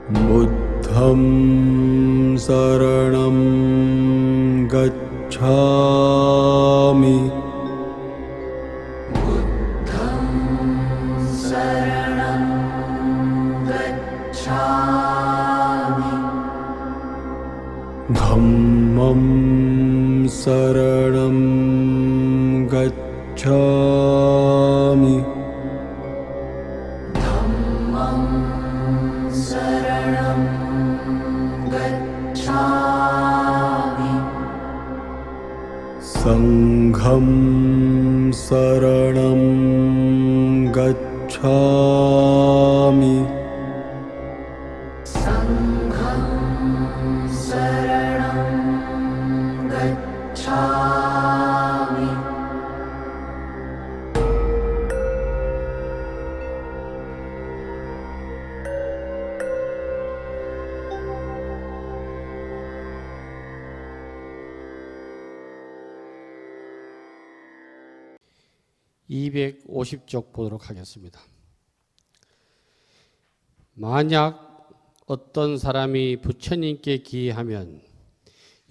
부द्धं शरणं गच्छामि. धम्मं शरणं गच्छामि. संघं शरणं गच्छामि. (250쪽) 보도록 하겠습니다. 만약 어떤 사람이 부처님께 기하면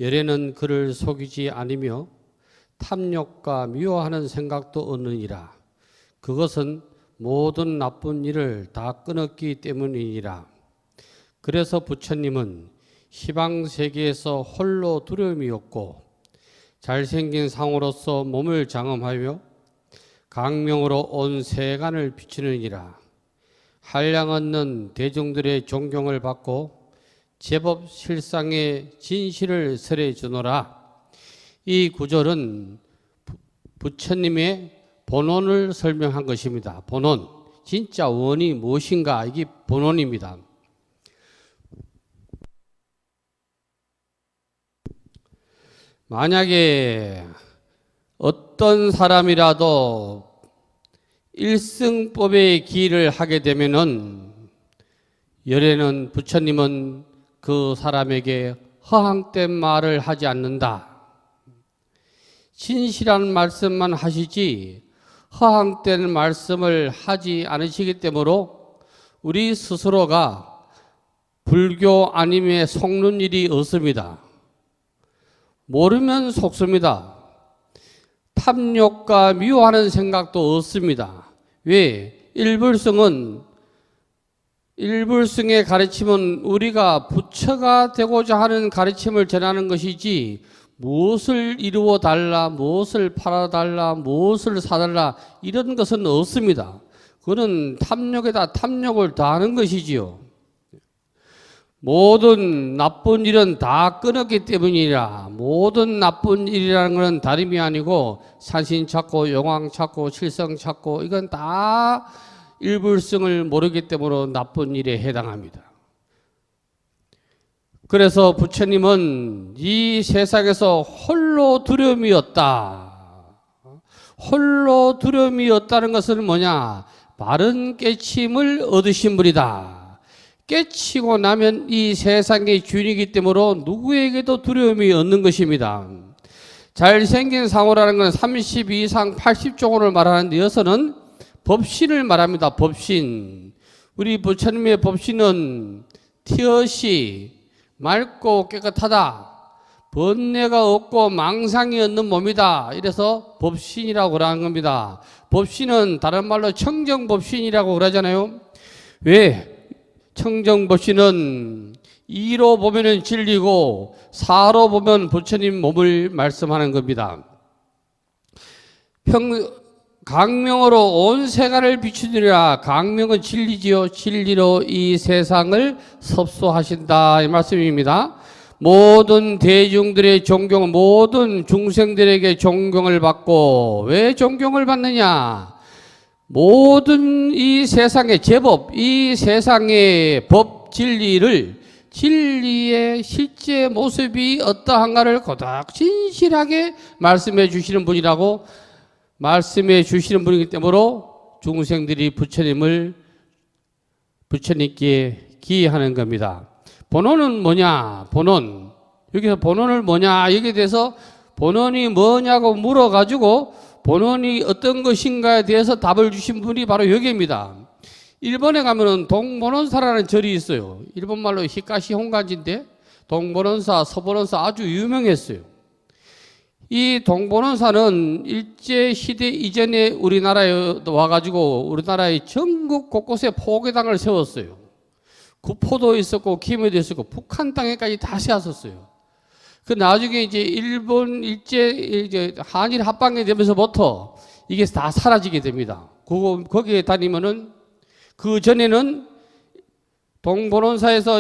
열에는 그를 속이지 아니며 탐욕과 미워하는 생각도 없느니라. 그것은 모든 나쁜 일을 다 끊었기 때문이니라. 그래서 부처님은 희방세계에서 홀로 두려움이 없고 잘생긴 상으로서 몸을 장엄하며 강명으로 온 세간을 비추느니라. 한량 없는 대중들의 존경을 받고 제법 실상의 진실을 설해주노라. 이 구절은 부처님의 본원을 설명한 것입니다. 본원, 진짜 원이 무엇인가, 이게 본원입니다. 만약에 어떤 사람이라도 일승법의 기를 하게 되면은 열에는 부처님은 그 사람에게 허황된 말을 하지 않는다. 진실한 말씀만 하시지 허황된 말씀을 하지 않으시기 때문에 우리 스스로가 불교 아님에 속는 일이 없습니다. 모르면 속습니다. 탐욕과 미워하는 생각도 없습니다. 왜? 일불승의 가르침은 우리가 부처가 되고자 하는 가르침을 전하는 것이지 무엇을 이루어 달라, 무엇을 팔아달라, 무엇을 사달라 이런 것은 없습니다. 그거는 탐욕에다 탐욕을 더하는 것이지요. 모든 나쁜 일은 다 끊었기 때문이라. 모든 나쁜 일이라는 것은 다름이 아니고 산신 찾고 영왕 찾고 칠성 찾고 이건 다 일불승을 모르기 때문에 나쁜 일에 해당합니다. 그래서 부처님은 이 세상에서 홀로 두려움이 없다. 홀로 두려움이 없다는 것은 뭐냐? 바른 깨침을 얻으신 분이다. 깨치고 나면 이 세상의 주인이기 때문에 누구에게도 두려움이 없는 것입니다. 잘생긴 상호라는 건 30 이상 80종을 말하는데 여기서는 법신을 말합니다. 법신. 우리 부처님의 법신은 티엇이 맑고 깨끗하다. 번뇌가 없고 망상이 없는 몸이다. 이래서 법신이라고 하는 겁니다. 법신은 다른 말로 청정법신이라고 그러잖아요. 왜? 청정법신은 이로 보면 진리고 사로 보면 부처님 몸을 말씀하는 겁니다. 강명으로 온 세간을 비추느라. 강명은 진리지요. 진리로 이 세상을 섭소하신다 이 말씀입니다. 모든 대중들의 존경, 모든 중생들에게 존경을 받고. 왜 존경을 받느냐? 모든 이 세상의 제법, 이 세상의 법 진리를, 진리의 실제 모습이 어떠한가를 고닥 진실하게 말씀해 주시는 분이라고, 말씀해 주시는 분이기 때문에 중생들이 부처님께 기하는 겁니다. 본원은 뭐냐? 본원. 여기서 본원을 뭐냐? 여기에 대해서 본원이 뭐냐고 물어가지고 본원이 어떤 것인가에 대해서 답을 주신 분이 바로 여기입니다. 일본에 가면은 동본원사라는 절이 있어요. 일본 말로 히카시 혼간지인데 동본원사, 서본원사 아주 유명했어요. 이 동본원사는 일제시대 이전에 우리나라에 와가지고 우리나라의 전국 곳곳에 포교당을 세웠어요. 구포도 있었고 김해도 있었고 북한 땅에까지 다 세웠었어요. 그 나중에 이제 일본 이제 한일 합방이 되면서부터 이게 다 사라지게 됩니다. 거기에 다니면은 그 전에는 동본원사에서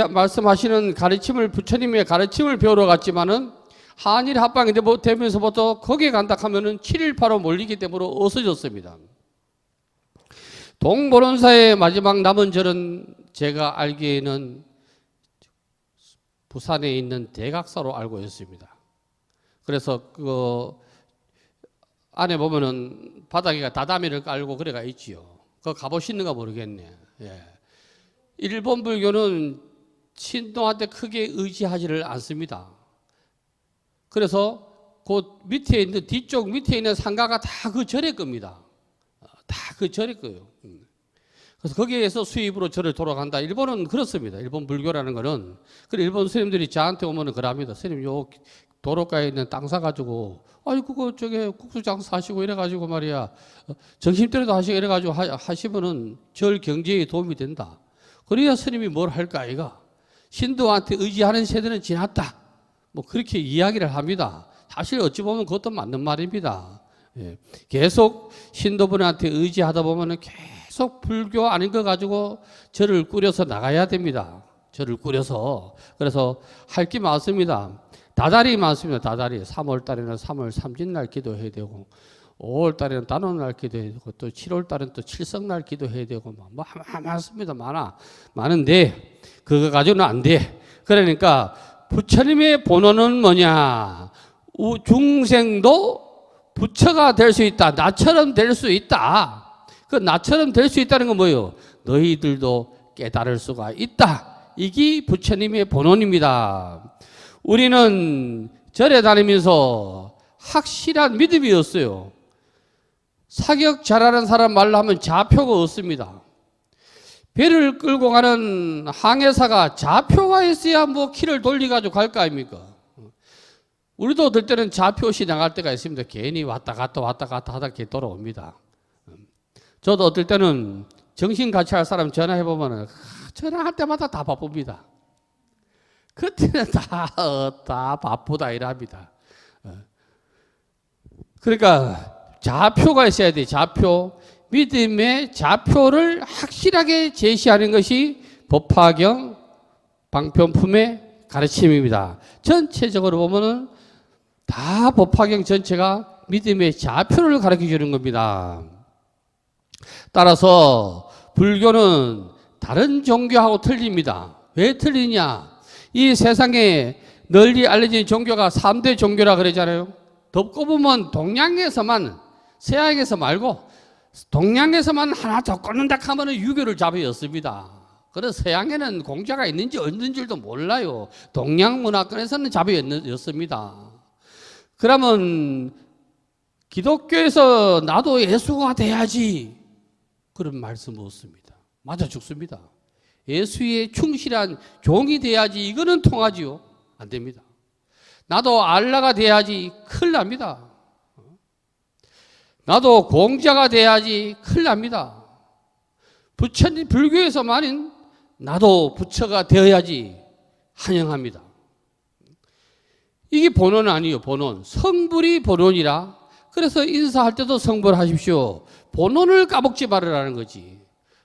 말씀하시는 가르침을 부처님의 가르침을 배우러 갔지만은 한일 합방이 되면서부터 거기에 간다 하면은 7.18로 몰리기 때문에 없어졌습니다. 동본원사의 마지막 남은 절은 제가 알기에는 부산에 있는 대각사로 알고 있습니다. 그래서 그 안에 보면은 바닥에 다다미를 깔고 그래가 있지요. 그거 가보시는가 모르겠네. 예. 일본 불교는 신도한테 크게 의지하지를 않습니다. 그래서 그 밑에 있는 뒤쪽 밑에 있는 상가가 다 그 절의 겁니다. 다 그 절의 거예요. 그래서 거기에서 수입으로 절을 돌아간다. 일본은 그렇습니다. 일본 불교라는 거는. 그래 일본 스님들이 저한테 오면은 그럽니다. 스님 요 도로가에 있는 땅 사가지고 아이 그거 저게 국수 장사하시고 이래가지고 말이야 정심대로도 하시고 이래가지고 하시면은 절 경제에 도움이 된다. 그래야 스님이 뭘 할까 아이가. 신도한테 의지하는 세대는 지났다. 뭐 그렇게 이야기를 합니다. 사실 어찌 보면 그것도 맞는 말입니다. 예. 계속 신도분한테 의지하다 보면은 계속 불교 아닌 거 가지고 절을 꾸려서 나가야 됩니다. 절을 꾸려서. 그래서 할 게 많습니다. 다달이 많습니다. 다달이. 3월 달에는 3월 삼진날 기도해야 되고 5월 달에는 단오날 기도해야 되고 또 7월 달에는 또 칠성날 기도해야 되고 뭐 많습니다. 많은데 그거 가지고는 안 돼. 그러니까 부처님의 본원은 뭐냐? 중생도 부처가 될 수 있다. 나처럼 될 수 있다. 그 나처럼 될 수 있다는 건 뭐예요? 너희들도 깨달을 수가 있다. 이게 부처님의 본원입니다. 우리는 절에 다니면서 확실한 믿음이 없어요. 사격 잘하는 사람 말로 하면 좌표가 없습니다. 배를 끌고 가는 항해사가 좌표가 있어야 뭐 키를 돌려가지고 갈 거 아닙니까? 우리도 어떨 때는 좌표 없이 나갈 때가 있습니다. 괜히 왔다 갔다 하다 이렇게 돌아옵니다. 저도 어떨 때는 정신 같이 할 사람 전화해보면 전화할 때마다 다 바쁩니다. 그때는 다 바쁘다 이랍니다. 그러니까 좌표가 있어야 돼. 좌표. 믿음의 좌표를 확실하게 제시하는 것이 법화경 방편품의 가르침입니다. 전체적으로 보면은 다 법화경 전체가 믿음의 좌표를 가르쳐 주는 겁니다. 따라서 불교는 다른 종교하고 틀립니다. 왜 틀리냐? 이 세상에 널리 알려진 종교가 3대 종교라 그러잖아요. 덮고 보면 동양에서만, 서양에서 말고 동양에서만 하나 더 꽂는다 하면 유교를 잡아였습니다. 그래서 서양에는 공자가 있는지 없는 줄도 몰라요. 동양 문화권에서는 잡아였습니다. 그러면 기독교에서 나도 예수가 돼야지 그런 말씀 없습니다. 맞아 죽습니다. 예수의 충실한 종이 돼야지 이거는 통하지요. 안 됩니다. 나도 알라가 돼야지 큰일 납니다. 나도 공자가 돼야지 큰일 납니다. 부처님 불교에서만은 나도 부처가 되어야지 환영합니다. 이게 본원 아니에요. 본원. 성불이 본원이라. 그래서 인사할 때도 성불하십시오. 본원을 까먹지 말으라는 거지.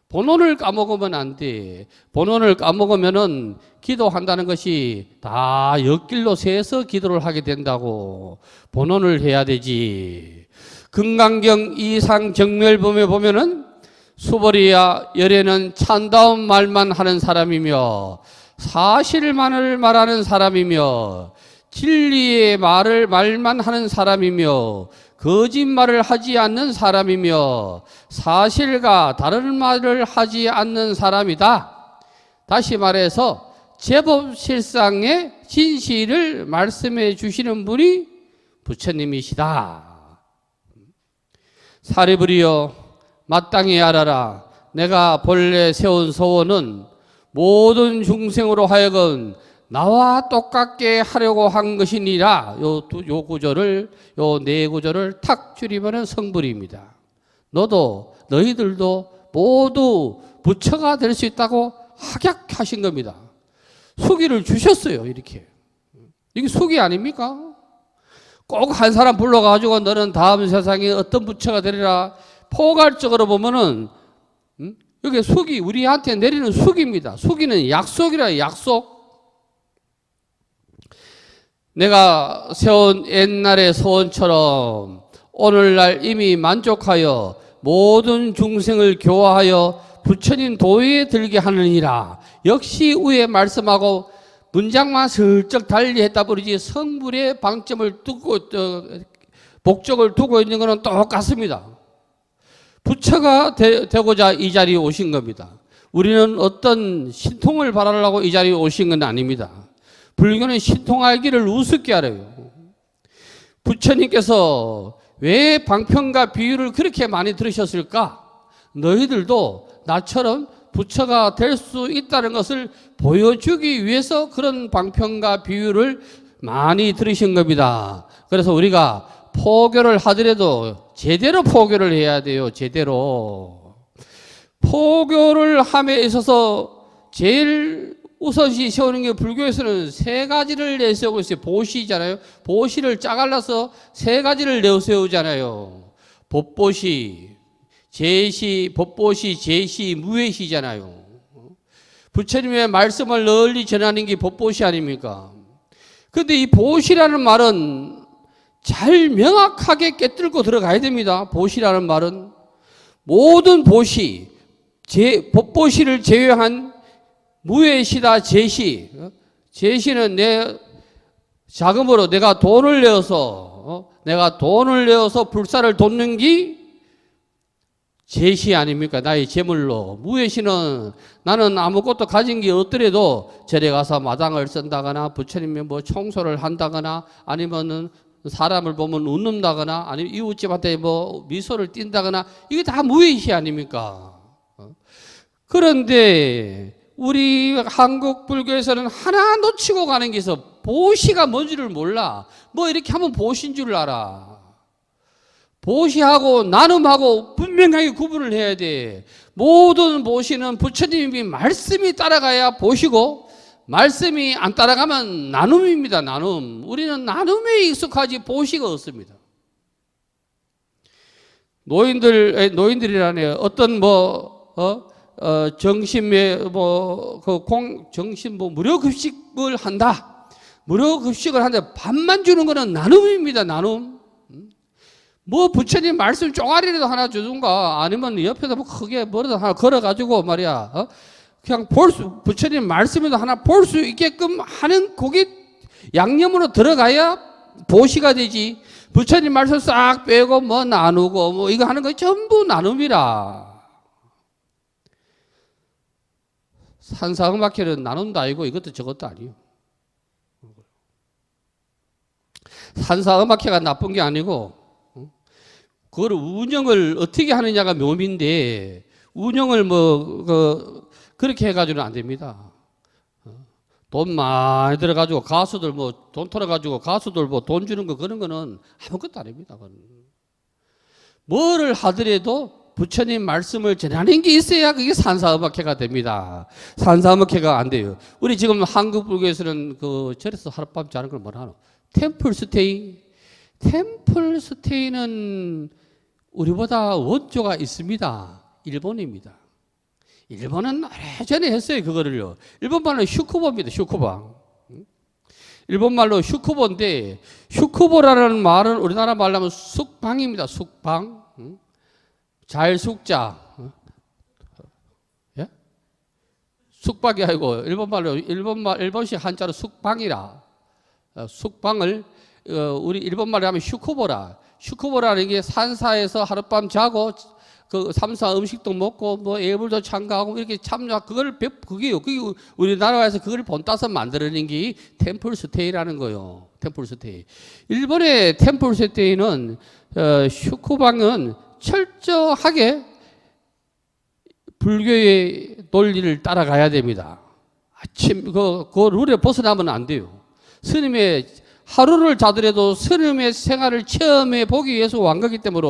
본원을 까먹으면 안 돼. 본원을 까먹으면은 기도한다는 것이 다 옆길로 새서 기도를 하게 된다고. 본원을 해야 되지. 금강경 이상정멸범에 보면은 수벌이야 열애는 참다운 말만 하는 사람이며 사실만을 말하는 사람이며 진리의 말만 하는 사람이며 거짓말을 하지 않는 사람이며 사실과 다른 말을 하지 않는 사람이다. 다시 말해서 제법 실상의 진실을 말씀해 주시는 분이 부처님이시다. 사리부리여 마땅히 알아라. 내가 본래 세운 소원은 모든 중생으로 하여금 나와 똑같게 하려고 한 것이니라. 요 구절을, 요 네 구절을 탁 줄이면 성불입니다. 너희들도 모두 부처가 될 수 있다고 확약하신 겁니다. 수기를 주셨어요, 이렇게. 이게 수기 아닙니까? 꼭 한 사람 불러가지고 너는 다음 세상에 어떤 부처가 되리라. 포괄적으로 보면은, 여기 수기, 우리한테 내리는 수기입니다. 수기는 약속이라, 약속. 내가 세운 옛날의 소원처럼 오늘날 이미 만족하여 모든 중생을 교화하여 부처님 도에 들게 하느니라. 역시 위에 말씀하고 문장만 슬쩍 달리했다 버리지 성불의 방점을 두고 목적을 두고 있는 것은 똑같습니다. 부처가 되고자 이 자리에 오신 겁니다. 우리는 어떤 신통을 바라려고 이 자리에 오신 건 아닙니다. 불교는 신통할 길을 우습게 알아요. 부처님께서 왜 방편과 비유를 그렇게 많이 들으셨을까? 너희들도 나처럼 부처가 될 수 있다는 것을 보여주기 위해서 그런 방편과 비유를 많이 들으신 겁니다. 그래서 우리가 포교를 하더라도 제대로 포교를 해야 돼요. 제대로. 포교를 함에 있어서 제일 우선시 세우는 게 불교에서는 세 가지를 내세우고 있어요. 보시잖아요. 보시를 짜갈라서 세 가지를 내세우잖아요. 법보시, 제시, 법보시, 제시, 무외시잖아요. 부처님의 말씀을 널리 전하는 게 법보시 아닙니까? 그런데 이 보시라는 말은 잘 명확하게 깨뚫고 들어가야 됩니다. 보시라는 말은 모든 보시, 법보시를 제외한 무외시다 제시. 제시는 내 자금으로 내가 돈을 내어서 불사를 돕는 게 제시 아닙니까? 나의 재물로. 무외시는 나는 아무것도 가진 게 없더라도 절에 가서 마당을 쓴다거나 부처님의 뭐 청소를 한다거나 아니면은 사람을 보면 웃는다거나 아니면 이웃집한테 뭐 미소를 띈다거나 이게 다 무외시 아닙니까? 그런데 우리 한국 불교에서는 하나 놓치고 가는 게 있어. 보시가 뭔지를 몰라. 뭐 이렇게 하면 보시인 줄 알아. 보시하고 나눔하고 분명하게 구분을 해야 돼. 모든 보시는 부처님이 말씀이 따라가야 보시고 말씀이 안 따라가면 나눔입니다. 나눔. 우리는 나눔에 익숙하지 보시가 없습니다. 노인들이라네요. 어떤 정심에 정신 무료 급식을 한다. 무료 급식을 하는데 밥만 주는 거는 나눔입니다. 나눔. 뭐 부처님 말씀 쪼가리라도 하나 주든가 아니면 옆에다 뭐 크게 뭐라도 하나 걸어가지고 말이야. 그냥 부처님 말씀에도 하나 볼 수 있게끔 하는 그게 양념으로 들어가야 보시가 되지. 부처님 말씀 싹 빼고 뭐 나누고 뭐 이거 하는 거 전부 나눔이라. 산사음악회는 나눔도 아니고 이것도 저것도 아니에요. 산사음악회가 나쁜 게 아니고 그걸 운영을 어떻게 하느냐가 묘미인데 운영을 그렇게 해가지고는 안 됩니다. 돈 많이 들어가지고 가수들 돈 털어가지고 가수들 돈 주는 거 그런 거는 아무것도 아닙니다. 뭐를 하더라도 부처님 말씀을 전하는 게 있어야 그게 산사음악회가 됩니다. 산사음악회가 안 돼요. 우리 지금 한국 불교에서는 그 절에서 하룻밤 자는 걸 뭐라 하노? 템플 스테이. 템플 스테이는 우리보다 원조가 있습니다. 일본입니다. 일본은 오래전에 했어요. 그거를요. 일본말로 슈쿠보입니다. 슈쿠보. 일본말로 슈쿠보인데 슈쿠보라는 말은 우리나라 말로 하면 숙방입니다. 숙방. 잘 숙자. 예? 숙박이 아니고 일본식 한자로 숙방이라. 숙방을 우리 일본말로 하면 슈쿠보라. 슈쿠보라는 게 산사에서 하룻밤 자고 그 삼사 음식도 먹고 뭐 예불도 참가하고 이렇게 참여 그게요. 그게 우리나라에서 그걸 본따서 만들어낸 게 템플 스테이라는 거요. 템플 스테이. 일본의 템플 스테이는 슈쿠방은 철저하게 불교의 논리를 따라가야 됩니다. 아침 그 룰에 벗어나면 안 돼요. 스님의 하루를 자더라도 스님의 생활을 체험해 보기 위해서 온 거기 때문에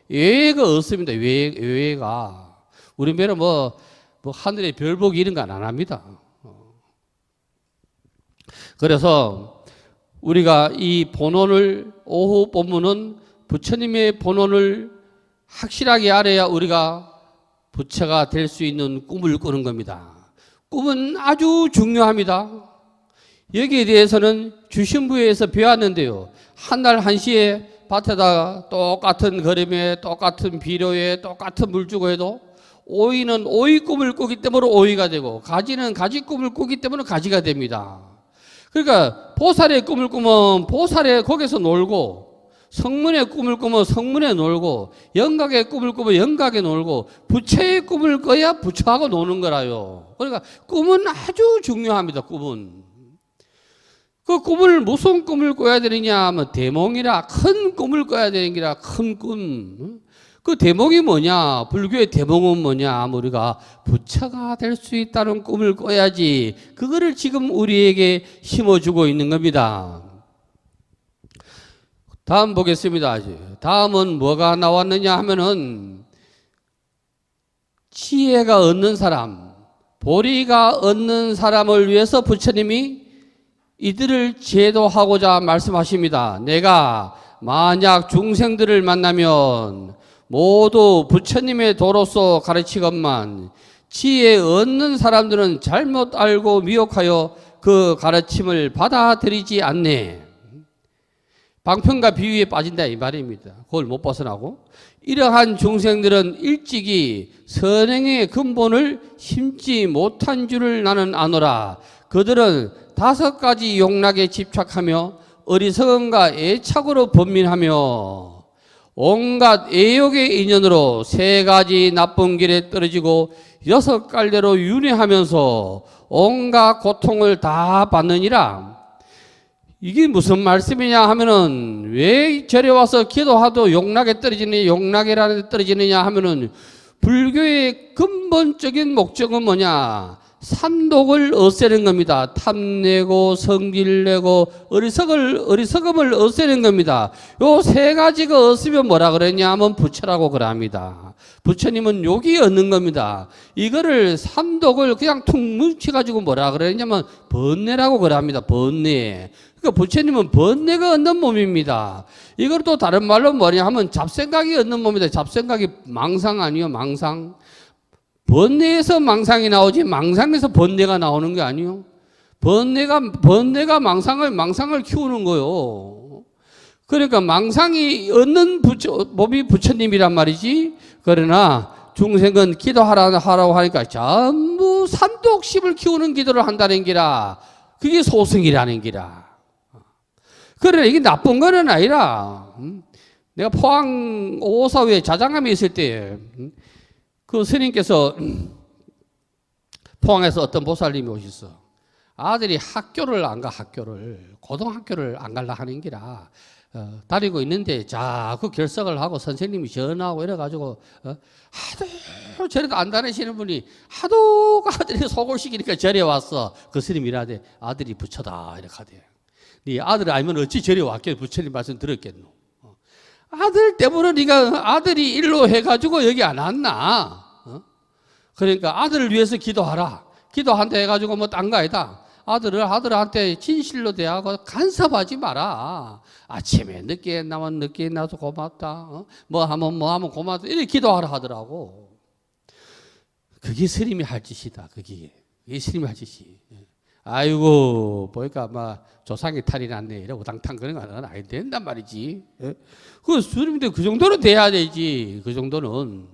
예외가 없습니다. 예외가 우리 배는 뭐 하늘에 별 보기 이런 건 안 합니다. 그래서 우리가 이 본원을 오후 본문은 부처님의 본원을 확실하게 알아야 우리가 부처가 될 수 있는 꿈을 꾸는 겁니다. 꿈은 아주 중요합니다. 여기에 대해서는 주신부에서 배웠는데요. 한날 한시에 밭에다가 똑같은 걸음에 똑같은 비료에 똑같은 물 주고 해도 오이는 오이 꿈을 꾸기 때문에 오이가 되고 가지는 가지 꿈을 꾸기 때문에 가지가 됩니다. 그러니까 보살의 꿈을 꾸면 보살의 거기서 놀고 성문의 꿈을 꾸면 성문에 놀고 영각의 꿈을 꾸면 영각에 놀고 부처의 꿈을 꿔야 부처하고 노는 거라요. 그러니까 꿈은 아주 중요합니다. 꿈은. 그 꿈을 무슨 꿈을 꿔야 되느냐 하면 대몽이라 큰 꿈을 꿔야 되는 게라 큰 꿈. 그 대몽이 뭐냐? 불교의 대몽은 뭐냐 하면 우리가 부처가 될 수 있다는 꿈을 꿔야지. 그거를 지금 우리에게 심어주고 있는 겁니다. 다음 보겠습니다. 다음은 뭐가 나왔느냐 하면은 지혜가 얻는 사람, 보리가 얻는 사람을 위해서 부처님이 이들을 제도하고자 말씀하십니다. 내가 만약 중생들을 만나면 모두 부처님의 도로서 가르치건만 지혜 얻는 사람들은 잘못 알고 미혹하여 그 가르침을 받아들이지 않네. 방편과 비유에 빠진다 이 말입니다. 그걸 못 벗어나고 이러한 중생들은 일찍이 선행의 근본을 심지 못한 줄을 나는 아노라. 그들은 5가지 욕락에 집착하며 어리석음과 애착으로 번민하며 온갖 애욕의 인연으로 3가지 나쁜 길에 떨어지고 6갈래로 윤회하면서 온갖 고통을 다 받느니라. 이게 무슨 말씀이냐 하면은 왜 절에 와서 기도하도 욕락에 떨어지느냐, 욕락이라는 데 떨어지느냐 하면은 불교의 근본적인 목적은 뭐냐? 삼독을 없애는 겁니다. 탐내고 성질내고 어리석음을 없애는 겁니다. 요 3가지가 없으면 뭐라 그랬냐 하면 부처라고 그럽니다. 부처님은 욕이 없는 겁니다. 이거를 삼독을 그냥 툭 뭉쳐가지고 뭐라 그랬냐면 번뇌라고 그럽니다. 번뇌. 그러니까 부처님은 번뇌가 없는 몸입니다. 이걸 또 다른 말로 뭐냐 하면 잡생각이 없는 몸이다. 잡생각이 망상 아니요, 망상. 번뇌에서 망상이 나오지 망상에서 번뇌가 나오는 게 아니요. 번뇌가 망상을 키우는 거요. 그러니까 망상이 없는 몸이 부처님이란 말이지. 그러나 중생은 기도하라고 하니까 전부 삼독심을 키우는 기도를 한다는 기라. 그게 소승이라는 기라. 그러나 이게 나쁜 거는 아니라 내가 포항 오사회 자장암에 있을 때 그 스님께서 포항에서 어떤 보살님이 오셨어. 아들이 학교를 안 가, 학교를. 고등학교를 안 갈라 하는 기라. 다니고 있는데 자꾸 결석을 하고 선생님이 전화하고 이래가지고 하도 절에도 안 다니시는 분이 하도 아들이 속을 시키니까 절에 왔어. 그 스님이 이라대 아들이 부처다 이렇게 하대. 네 아들을 알면 어찌 절에 왔겠노. 부처님 말씀 들었겠노. 아들 때문에 네가 아들이 일로 해가지고 여기 안 왔나? 그러니까 아들을 위해서 기도하라. 기도한다 해가지고 뭐 딴 거 아니다. 아들한테 진실로 대하고 간섭하지 마라. 아침에 늦게 나면 늦게 나서 고맙다. 뭐 하면 고맙다. 이렇게 기도하라 하더라고. 그게 스님이 할 짓이다. 그게 스님이 할 짓이. 아이고 보니까 막 조상의 탈이 났네 이러고 당탕 그런 건 아니 된단 말이지. 그 스님들 그 정도는 돼야 되지. 그 정도는.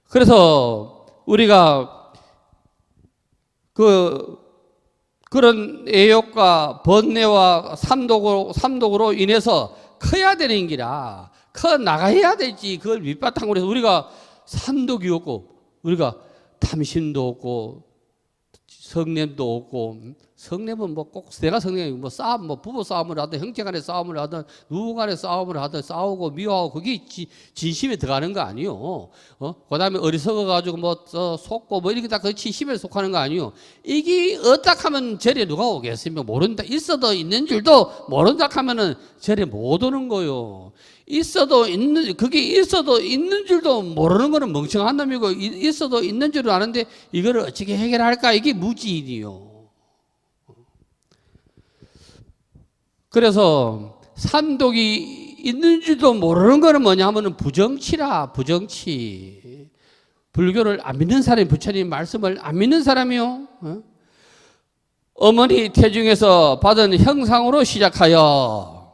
그래서 우리가 그런 애욕과 번뇌와 삼독으로 인해서 커야 되는 기라. 커 나가야 되지. 그걸 밑바탕으로 해서 우리가 삼독이 없고 우리가 탐심도 없고 성냄도 없고 성례면 뭐 꼭 내가 성례 뭐 싸움 뭐 부부 싸움을 하든 형제간의 싸움을 하든 누구간의 싸움을 하든 싸우고 미워하고 그게 진심에 들어가는 거 아니요. 그다음에 어리석어 가지고 뭐 속고 뭐 이렇게 다 그 진심에 속하는 거 아니요. 이게 어딱 하면 절에 누가 오겠습니까? 모른다 있어도 있는 줄도 모른다 하면은 절에 못 오는 거요. 그게 있어도 있는 줄도 모르는 거는 멍청한 놈이고 있어도 있는 줄은 아는데 이거를 어떻게 해결할까? 이게 무지이요. 그래서 삼독이 있는 줄도 모르는 거는 뭐냐 하면은 부정치라, 부정치. 불교를 안 믿는 사람이 부처님 말씀을 안 믿는 사람이요. 어머니 태중에서 받은 형상으로 시작하여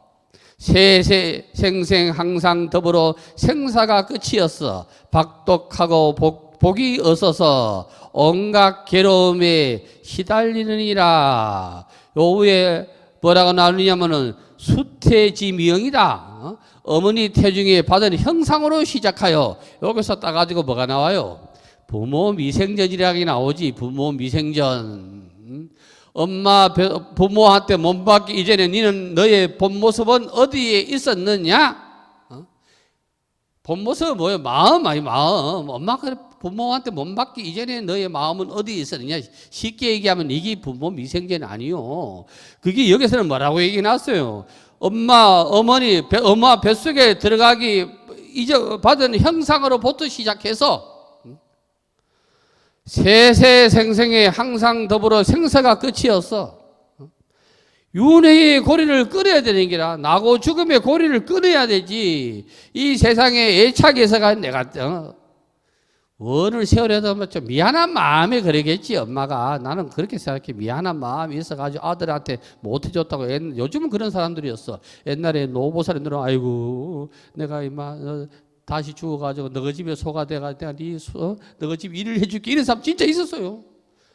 세세 생생 항상 더불어 생사가 끝이었어. 박독하고 복이 없어서 온갖 괴로움에 시달리느니라. 요 위에 뭐라고 나누냐면은 수태지미형이다. 어머니 태중에 받은 형상으로 시작하여 여기서 따가지고 뭐가 나와요? 부모 미생전이라고 나오지. 부모 미생전. 엄마 부모한테 못 받기 이전에 너는 너의 본 모습은 어디에 있었느냐? 본 모습은 뭐예요? 마음 아니 마음. 엄마가 부모한테 못 받기 이전에 너의 마음은 어디에 있었느냐? 쉽게 얘기하면 이게 부모 미생전 아니요. 그게 여기서는 뭐라고 얘기 나왔어요? 어머니 엄마 뱃속에 들어가기 받은 형상으로부터 시작해서 세세생생에 항상 더불어 생사가 끝이었어. 윤회의 고리를 끊어야 되는 게라. 나고 죽음의 고리를 끊어야 되지. 이 세상에 애착에서가 내가 원을 세우려다 좀 미안한 마음에 그러겠지. 엄마가 나는 그렇게 생각해. 미안한 마음이 있어가지고 아들한테 못해줬다고. 요즘은 그런 사람들이었어. 옛날에 노보살이 들어 아이고 내가 이마 다시 죽어가지고 너희 집에 소가 돼가지고 내가 너희 집 일을 해줄게 이런 사람 진짜 있었어요.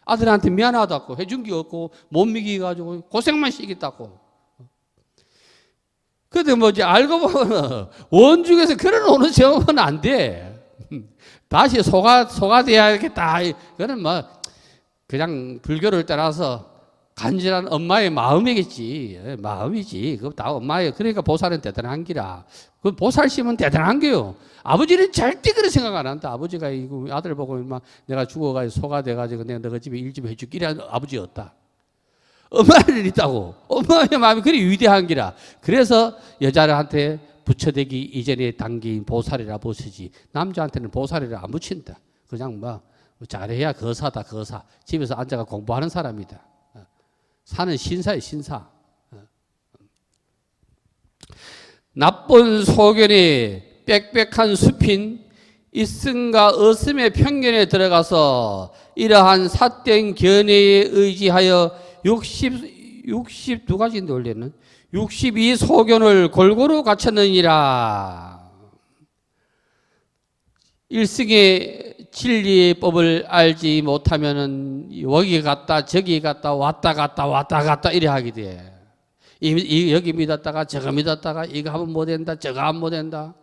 아들한테 미안하다고 해준 게 없고 못 미기가지고 고생만 시켰다고. 근데 뭐지 알고 보면 원중에서 그런 오는 세우면 안 돼. 다시 소가 돼야겠다. 그거는 뭐 그냥 불교를 따라서 간절한 엄마의 마음이겠지. 마음이지. 그거 다 엄마의. 그러니까 보살은 대단한 기라. 그 보살심은 대단한 게요. 아버지는 절대 그런 생각 안 한다. 아버지가 이거 아들 보고 막 내가 죽어가지고 소가 돼가지고 내가 너희 집에 일 좀 해줄게 이런 아버지였다. 엄마는 있다고. 엄마의 마음이 그리 위대한 기라. 그래서 여자한테 부처되기 이전에 당긴 보살이라 보시지. 남자한테는 보살이라 안 붙인다. 그냥 뭐 잘해야 거사다 거사. 집에서 앉아가 공부하는 사람이다. 사는 신사의 신사. 나쁜 소견이 빽빽한 숲인 있음과 없음의 편견에 들어가서 이러한 삿된 견해에 의지하여 62가지인데 원래는 62 소견을 골고루 갖췄느니라. 일승의 진리의 법을 알지 못하면은 여기 갔다 저기 갔다 왔다 갔다 이래 하게 돼. 여기 믿었다가 저거 믿었다가 이거 하면 못 된다 저거 하면 못 된다.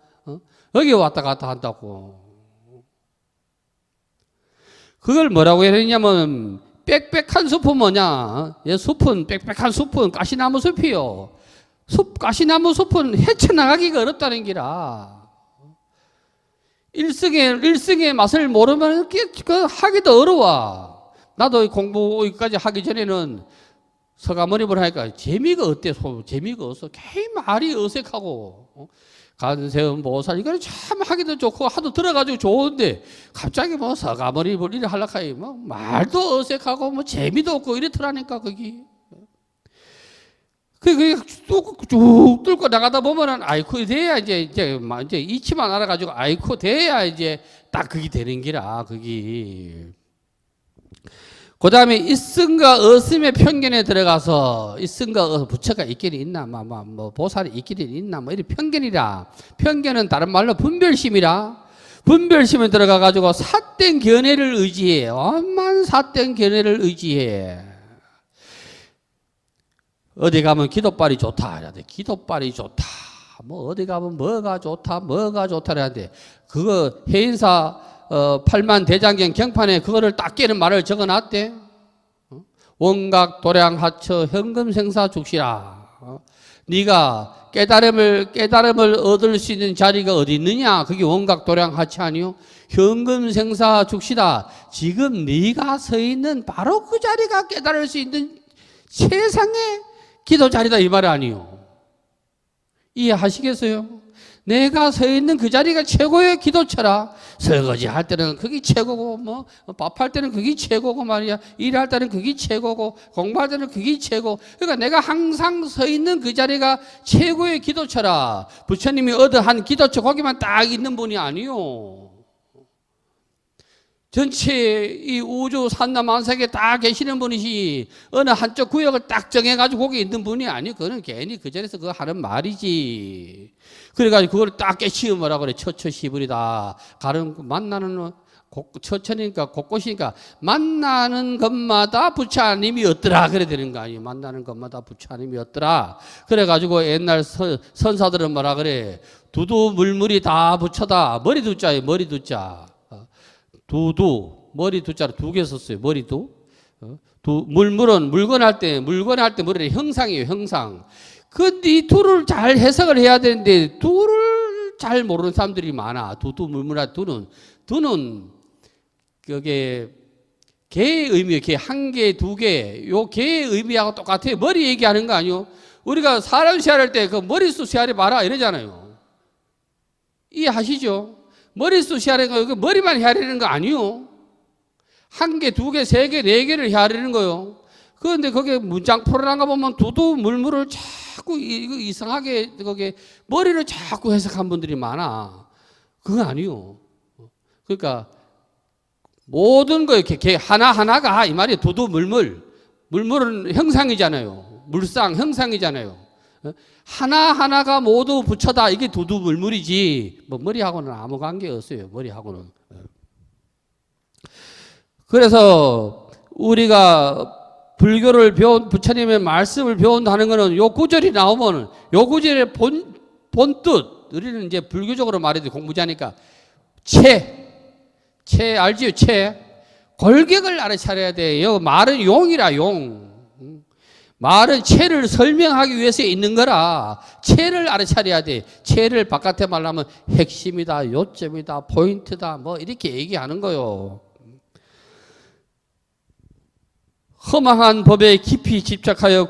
여기 왔다 갔다 한다고. 그걸 뭐라고 해야 되냐면 빽빽한 숲은 뭐냐? 숲은 빽빽한 숲은 가시나무 숲이요. 가시나무 숲은 헤쳐나가기가 어렵다는 기라. 일승의 맛을 모르면 하기도 어려워. 나도 공부까지 하기 전에는 서가모니를 하니까 재미가 어때? 재미가 없어. 괜히 말이 어색하고. 간세음 보살 이거는 참 하기도 좋고 하도 들어가지고 좋은데 갑자기 뭐 서가모니를 이래 하려고 하니 뭐 말도 어색하고 뭐 재미도 없고 이렇더라니까 거기. 그게 쭉 뚫고 나가다 보면은 아이쿠 돼야 이제 이치만 알아가지고 아이쿠 돼야 이제 딱 그게 되는 기라 그게. 그 다음에 있음과 없음의 편견에 들어가서 있음과 부처가 있기는 있나 뭐 보살이 있기는 있나 뭐 이런 편견이라. 편견은 다른 말로 분별심이라. 분별심에 들어가 가지고 삿된 견해를 의지해. 엄만 삿된 견해를 의지해. 어디 가면 기도빨이 좋다. 기도빨이 좋다. 뭐 어디 가면 뭐가 좋다. 하는데 그거 해인사 8만 대장경 경판에 그거를 딱 깨는 말을 적어놨대. 원각 도량 하처 현금 생사 죽시라. 네가 깨달음을 얻을 수 있는 자리가 어디 있느냐? 그게 원각 도량 하처 아니요? 현금 생사 죽시다. 지금 네가 서 있는 바로 그 자리가 깨달을 수 있는 세상의 기도 자리다 이 말 아니요? 이해하시겠어요? 내가 서 있는 그 자리가 최고의 기도처라. 설거지 할 때는 그게 최고고, 뭐, 밥할 때는 그게 최고고 말이야. 일할 때는 그게 최고고, 공부할 때는 그게 최고. 그러니까 내가 항상 서 있는 그 자리가 최고의 기도처라. 부처님이 얻어한 기도처 거기만 딱 있는 분이 아니요. 전체 이 우주 산나만상에 다 계시는 분이시 어느 한쪽 구역을 딱 정해가지고 거기 있는 분이 아니요. 그거는 괜히 그 자리에서 그거 하는 말이지. 그래가지고 그걸 딱 깨치면 뭐라 그래. 처처시불이다. 만나는 처처니까 곳곳이니까 만나는 것마다 부처님이 없더라. 그래 되는 거 아니에요. 만나는 것마다 부처님이 없더라. 그래가지고 옛날 선사들은 뭐라 그래. 두두 물물이 다 부처다. 머리 두자예요. 머리 두자. 두두 머리 두자로 두 개 썼어요. 머리두. 물물은 물건 할 때 머리는 형상이에요. 형상. 근데 이 두를 잘 해석을 해야 되는데 두를 잘 모르는 사람들이 많아. 두두 물물할 두는 그게 개의 의미예요. 개 한 개, 두 개. 요 개의 의미하고 똑같아요. 머리 얘기하는 거 아니요? 우리가 사람 세알할 때 그 머리수 세알해 봐라 이러잖아요. 이해하시죠? 머리수 헤아리는 거, 머리만 헤아리는 거 아니요. 한 개, 두 개, 세 개, 네 개를 헤아리는 거요. 그런데 거기에 문장 풀어나가 보면 두두 물물을 자꾸 이상하게 거기에 머리를 자꾸 해석한 분들이 많아. 그건 아니요. 그러니까 모든 거 이렇게 하나하나가 이 말이에요. 두두 물물은 형상이잖아요. 물상 형상이잖아요. 하나하나가 모두 부처다. 이게 두두 물물이지. 뭐 머리하고는 아무 관계 없어요. 머리하고는. 그래서 우리가 불교를 부처님의 말씀을 배운다는 것은 요 구절이 나오면 요 구절의 본뜻. 우리는 이제 불교적으로 말해도 공부자니까 채 알지요? 채. 골격을 알아차려야 돼요. 말은 용이라 용. 말은 채를 설명하기 위해서 있는 거라 채를 알아차려야 돼. 채를 바깥에 말하면 핵심이다, 요점이다, 포인트다 뭐 이렇게 얘기하는 거요. 허망한 법에 깊이 집착하여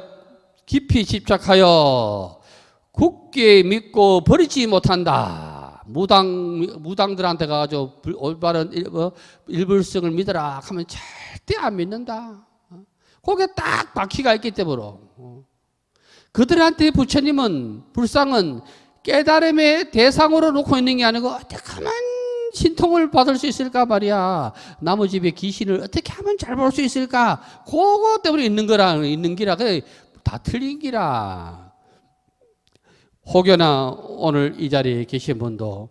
굳게 믿고 버리지 못한다. 무당들한테 가서 올바른 일불성을 믿어라 하면 절대 안 믿는다. 거기에 딱 바퀴가 있기 때문에 그들한테 부처님은 불상은 깨달음의 대상으로 놓고 있는 게 아니고 어떻게 하면 신통을 받을 수 있을까 말이야. 나무 집에 귀신을 어떻게 하면 잘 볼 수 있을까? 그거 때문에 있는 기라. 그래 다 틀린 기라. 혹여나 오늘 이 자리에 계신 분도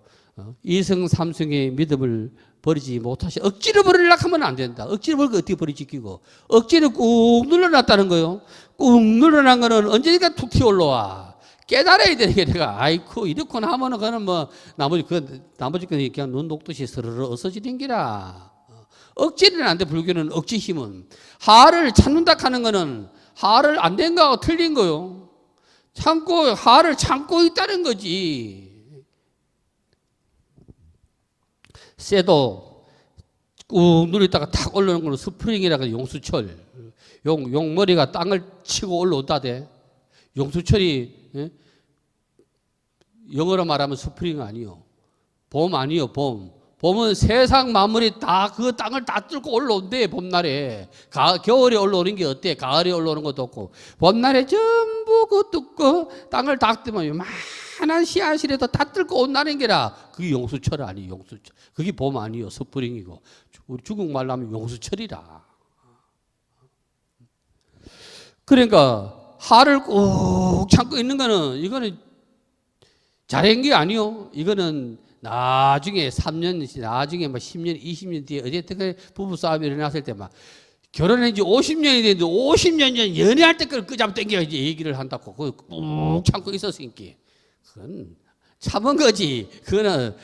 이승 삼승의 믿음을 버리지 못하시. 억지로 버리려고 하면 안 된다. 억지로 버리고 어떻게 버리지 끼고. 억지로 꾹 눌러놨다는 거요. 꾹 눌러난 거는 언제니까 툭 튀어 올라와. 깨달아야 되는 게 내가 아이쿠 이렇구나 하면은 그는 뭐 나머지 건 그냥 눈 녹듯이 스르르 어서지는 기라. 억지는 안 돼. 불교는 억지 힘은. 하를 참는다 하는 거는 하를 안 된 거하고 틀린 거요. 하를 참고 있다는 거지. 쇠도 꾹 누르다가 탁 올라오는 거는 스프링이라고 용수철. 용 머리가 땅을 치고 올라온다대. 용수철이 영어로 말하면 스프링 아니요. 봄 아니요. 봄은 세상 만물이 다 그 땅을 다 뚫고 올라온대. 봄날에. 겨울에 올라오는 게 어때? 가을에 올라오는 것도 없고. 봄날에 전부 그 뚫고 땅을 다 뜨면 요만한 씨앗이라도 다 뚫고 온다는 게라. 그게 용수철 아니에요. 용수철. 그게 봄 아니요. 스프링이고. 우리 중국말로 하면 용수철이라. 그러니까 하를 꾹 참고 있는 거는 이거는 잘한 게 아니요. 이거는 나중에 3년, 나중에 막 10년, 20년 뒤에 어쨌든 부부싸움이 일어났을 때 막 결혼한 지 50년이 됐는데 50년 전 연애할 때 그걸 끄잡 당겨 이제 얘기를 한다고. 그걸 꾹 참고 있었으니까. 그건 참은 거지. 그거는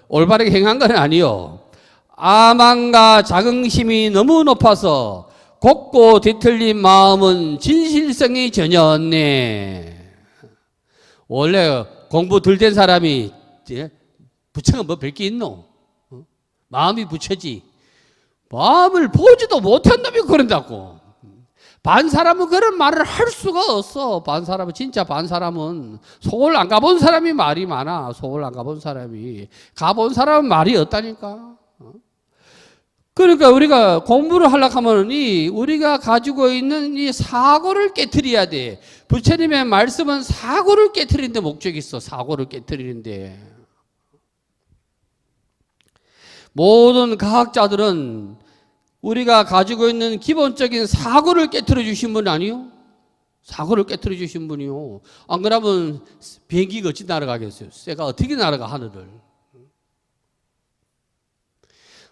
올바르게 행한 건 아니요. 아망과 자긍심이 너무 높아서 곱고 뒤틀린 마음은 진실성이 전혀 없네. 원래 공부 덜 된 사람이 부처가 뭐 별 게 있노? 마음이 부처지. 마음을 보지도 못한 놈이 그런다고. 반 사람은 그런 말을 할 수가 없어. 반 사람은, 진짜 반 사람은 속을 안 가본 사람이 말이 많아. 속을 안 가본 사람이. 가본 사람은 말이 없다니까. 그러니까 우리가 공부를 하려고 하면 우리가 가지고 있는 이 사고를 깨트려야 돼. 부처님의 말씀은 사고를 깨트리는 데 목적이 있어. 사고를 깨트리는데. 모든 과학자들은 우리가 가지고 있는 기본적인 사고를 깨트려 주신 분 아니요? 사고를 깨트려 주신 분이요. 안 그러면 비행기가 어찌 날아가겠어요? 새가 어떻게 날아가 하늘을?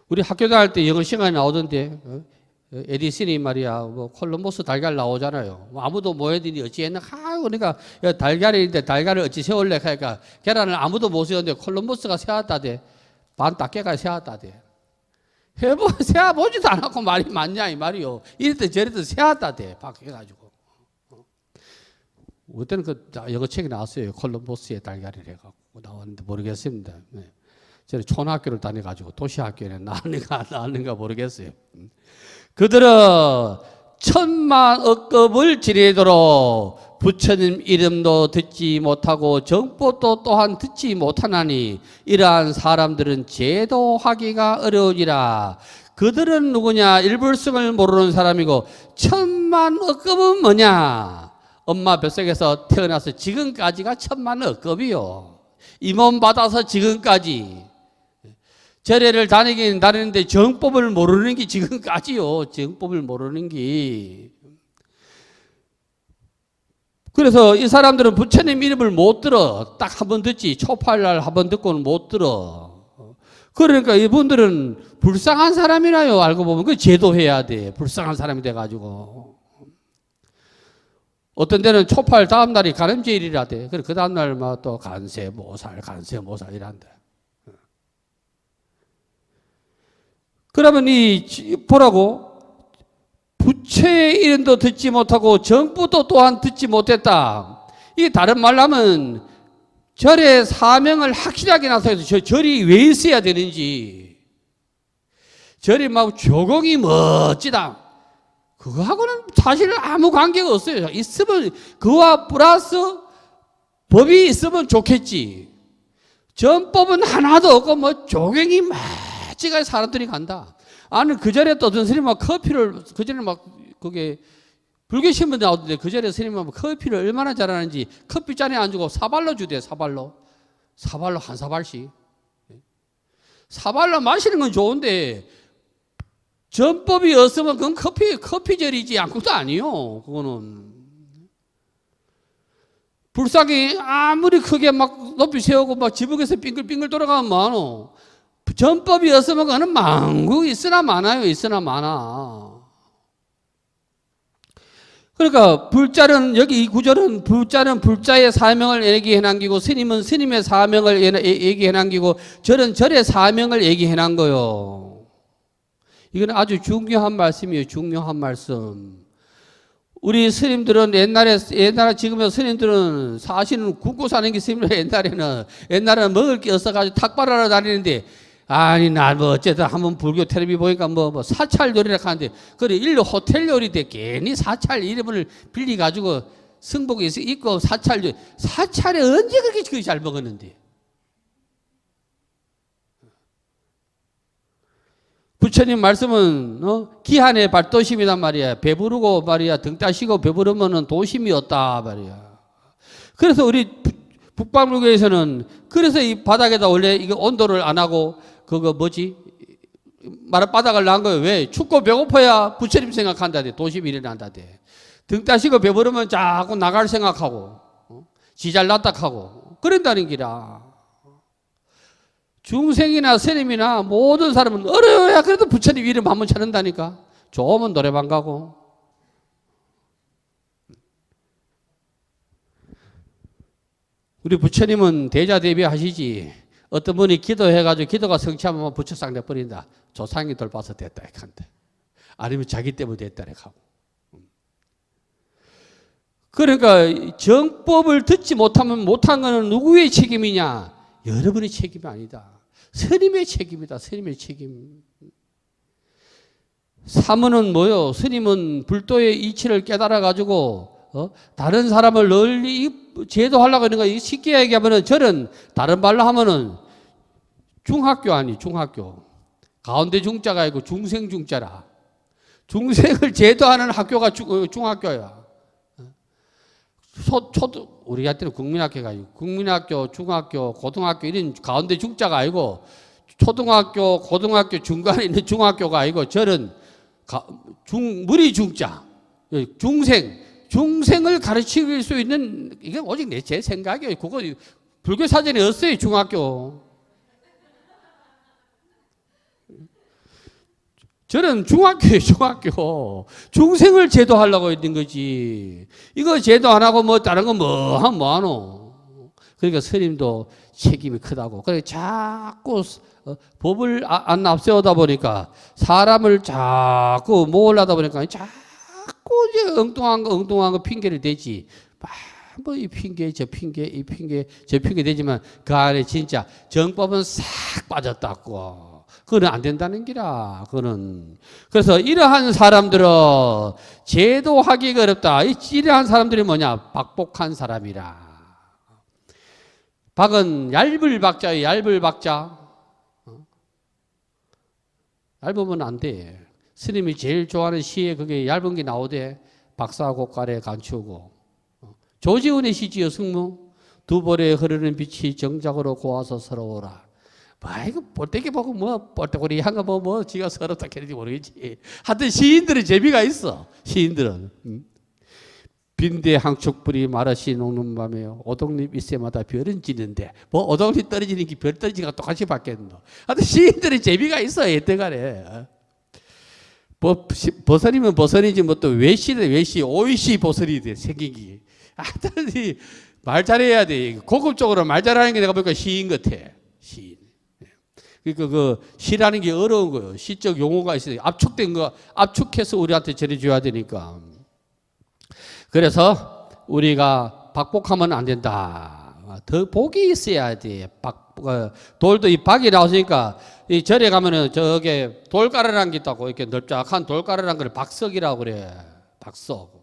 우리 학교 다닐 때 영어 시간에 나오던데 에디슨이 말이야 뭐 콜럼버스 달걀 나오잖아요. 아무도 뭐 해더니 어찌 했나? 그러니까 달걀인데 달걀을 어찌 세울래? 그러니까 계란을 아무도 못 세웠는데 콜럼버스가 세웠다대. 반 닦개가 세웠다대. 세워보지도 않았고 말이 맞냐 이 말이요. 이랬더 저랬더 세웠다대. 바뀌어가지고. 그때는 그 영어 책이 나왔어요. 콜럼버스의 달걀이 해갖고 나왔는데 모르겠습니다. 네. 저는 촌학교를 다녀가지고 도시학교에 나왔는가 안 나왔는가 모르겠어요. 그들은 천만 억급을 지내도록 부처님 이름도 듣지 못하고 정법도 또한 듣지 못하나니 이러한 사람들은 제도하기가 어려우니라. 그들은 누구냐? 일불성을 모르는 사람이고 천만 억급은 뭐냐? 엄마 뱃속에서 태어나서 지금까지가 천만 억급이요. 이 몸 받아서 지금까지 절에를 다니긴 다니는데 정법을 모르는 게 지금까지요. 정법을 모르는 게. 그래서 이 사람들은 부처님 이름을 못 들어. 딱 한 번 듣지. 초팔날 한 번 듣고는 못 들어. 그러니까 이분들은 불쌍한 사람이라요. 알고 보면 그 제도해야 돼. 불쌍한 사람이 돼가지고. 어떤 데는 초팔 다음 날이 가름제일이라대. 그래 그 다음 날 막 또 간세모살 이란다. 그러면 보라고. 부처의 이름도 듣지 못하고 정부도 또한 듣지 못했다. 이게 다른 말로 하면 절의 사명을 확실하게 나서서 절이 왜 있어야 되는지. 절이 막 조공이 멋지다. 그거하고는 사실 아무 관계가 없어요. 있으면 그와 플러스 법이 있으면 좋겠지. 전법은 하나도 없고 뭐 조경이 멋지게 사람들이 간다. 아니 그 자리에 또 어떤 스님 막 커피를 그 전에 막 그게 불교 신문 나오던데 그 자리에 스님은 커피를 얼마나 잘하는지 커피잔에 안 주고 사발로 주대. 사발로 한 사발씩. 사발로 마시는 건 좋은데 전법이 없으면 그건 커피절이지 아무것도 아니요. 그거는 불상이 아무리 크게 막 높이 세우고 막 지붕에서 빙글빙글 돌아가면 많어. 전법이 없으면 그거는 망고 있으나 많아요. 있으나 많아. 그러니까 불자는 여기 이 구절은 불자는 불자의 사명을 얘기해 남기고 스님은 스님의 사명을 얘기해 남기고 절은 절의 사명을 얘기해 난 거요. 이건 아주 중요한 말씀이에요. 중요한 말씀. 우리 스님들은 옛날에 지금의 스님들은 사실은 굶고 사는 게 스님들 옛날에는 먹을 게 없어가지고 탁발하러 다니는데 아니 나 뭐 어쨌든 한번 불교 텔레비 보니까 뭐 사찰 요리라 하는데 그래 일로 호텔 요리 돼 괜히 사찰 이름을 빌리 가지고 승복에 있고 사찰에 언제 그렇게 잘 먹었는데. 부처님 말씀은 기한의 발도심이란 말이야. 배부르고 말이야 등 따시고 배부르면은 도심이 없다 말이야. 그래서 우리 북방불교에서는 그래서 이 바닥에다 원래 이게 온도를 안 하고 그거 바닥을 난 거예요. 왜? 춥고 배고파야 부처님 생각한다대. 도심이 일어난다대. 등 따시고 배부르면 자꾸 나갈 생각하고 지잘났다 하고 그런다는 기라. 중생이나 스님이나 모든 사람은 어려워야 그래도 부처님 이름 한번 찾는다니까. 좋으면 노래방 가고. 우리 부처님은 대자대비 하시지. 어떤 분이 기도해가지고 기도가 성취하면 부처상 내버린다. 조상이 돌봐서 됐다. 이칸데. 아니면 자기 때문에 됐다 하고. 그러니까 정법을 듣지 못하면 못한 것은 누구의 책임이냐? 여러분의 책임이 아니다. 스님의 책임이다. 스님의 책임. 사문은 뭐요? 스님은 불도의 이치를 깨달아 가지고 다른 사람을 널리 제도하려고 하는 거. 쉽게 얘기하면은 저는 다른 말로 하면은 중학교 아니 중학교. 가운데 중자가 아니고 중생 중자라. 중생을 제도하는 학교가 중학교야. 우리한테는 국민학교가 아니고 국민학교, 중학교, 고등학교 이런 가운데 중자가 아니고 초등학교, 고등학교 중간에 있는 중학교가 아니고 저는 무리 중자, 중생을 가르칠 수 있는 이게 오직 제 생각이에요. 그거 불교 사전에 없어요. 중학교. 저는 중학교예요. 중학교. 중생을 제도하려고 있는 거지. 이거 제도 안 하고 뭐 다른 거 뭐 하면 뭐하노. 그러니까 스님도 책임이 크다고. 그래 자꾸 법을 안 앞세우다 보니까 사람을 자꾸 모으려다 보니까 자꾸 이제 엉뚱한 거 핑계를 대지. 뭐 이 핑계 저 핑계 이 핑계 저 핑계 대지만 그 안에 진짜 정법은 싹 빠졌다고. 그거는 안 된다는 기라. 그거는. 그래서 이러한 사람들은 제도하기가 어렵다. 이러한 사람들이 뭐냐? 박복한 사람이라. 박은 얇을 박자예요. 얇을 박자. 얇으면 안 돼. 스님이 제일 좋아하는 시에 그게 얇은 게 나오대. 박사고깔에 간추고. 조지훈의 시지요. 승무. 두 볼에 흐르는 빛이 정작으로 고와서 서러워라. 이거 볼때기 보고 뭐 볼때고리 한거 뭐 지가 서럽다 캐는지 모르겠지. 하여튼 시인들은 재미가 있어. 시인들은 빈대 항축불이 마르시 녹는 밤에 오동잎 있새마다 별은 지는데 뭐 오동잎 떨어지는 게 별 떨어지는 거 똑같이 받겠노. 하여튼 시인들은 재미가 있어. 여태간에 버선이면 버선이지 뭐 또 외시는 외시 오이시 버선이 돼 생긴 게. 하여튼 말 잘해야 돼. 고급적으로 말 잘하는 게 내가 보니까 시인 같아. 시인. 그러니까 그 시라는 게 어려운 거예요. 시적 용어가 있어요. 압축된 거 압축해서 우리한테 전해줘야 되니까. 그래서 우리가 박복하면 안 된다. 더 복이 있어야 돼. 돌도 이 박이 나오니까 이 절에 가면은 저게 돌가루란 게 있다고. 이렇게 넓적한 돌가루란 걸 박석이라고 그래. 박석.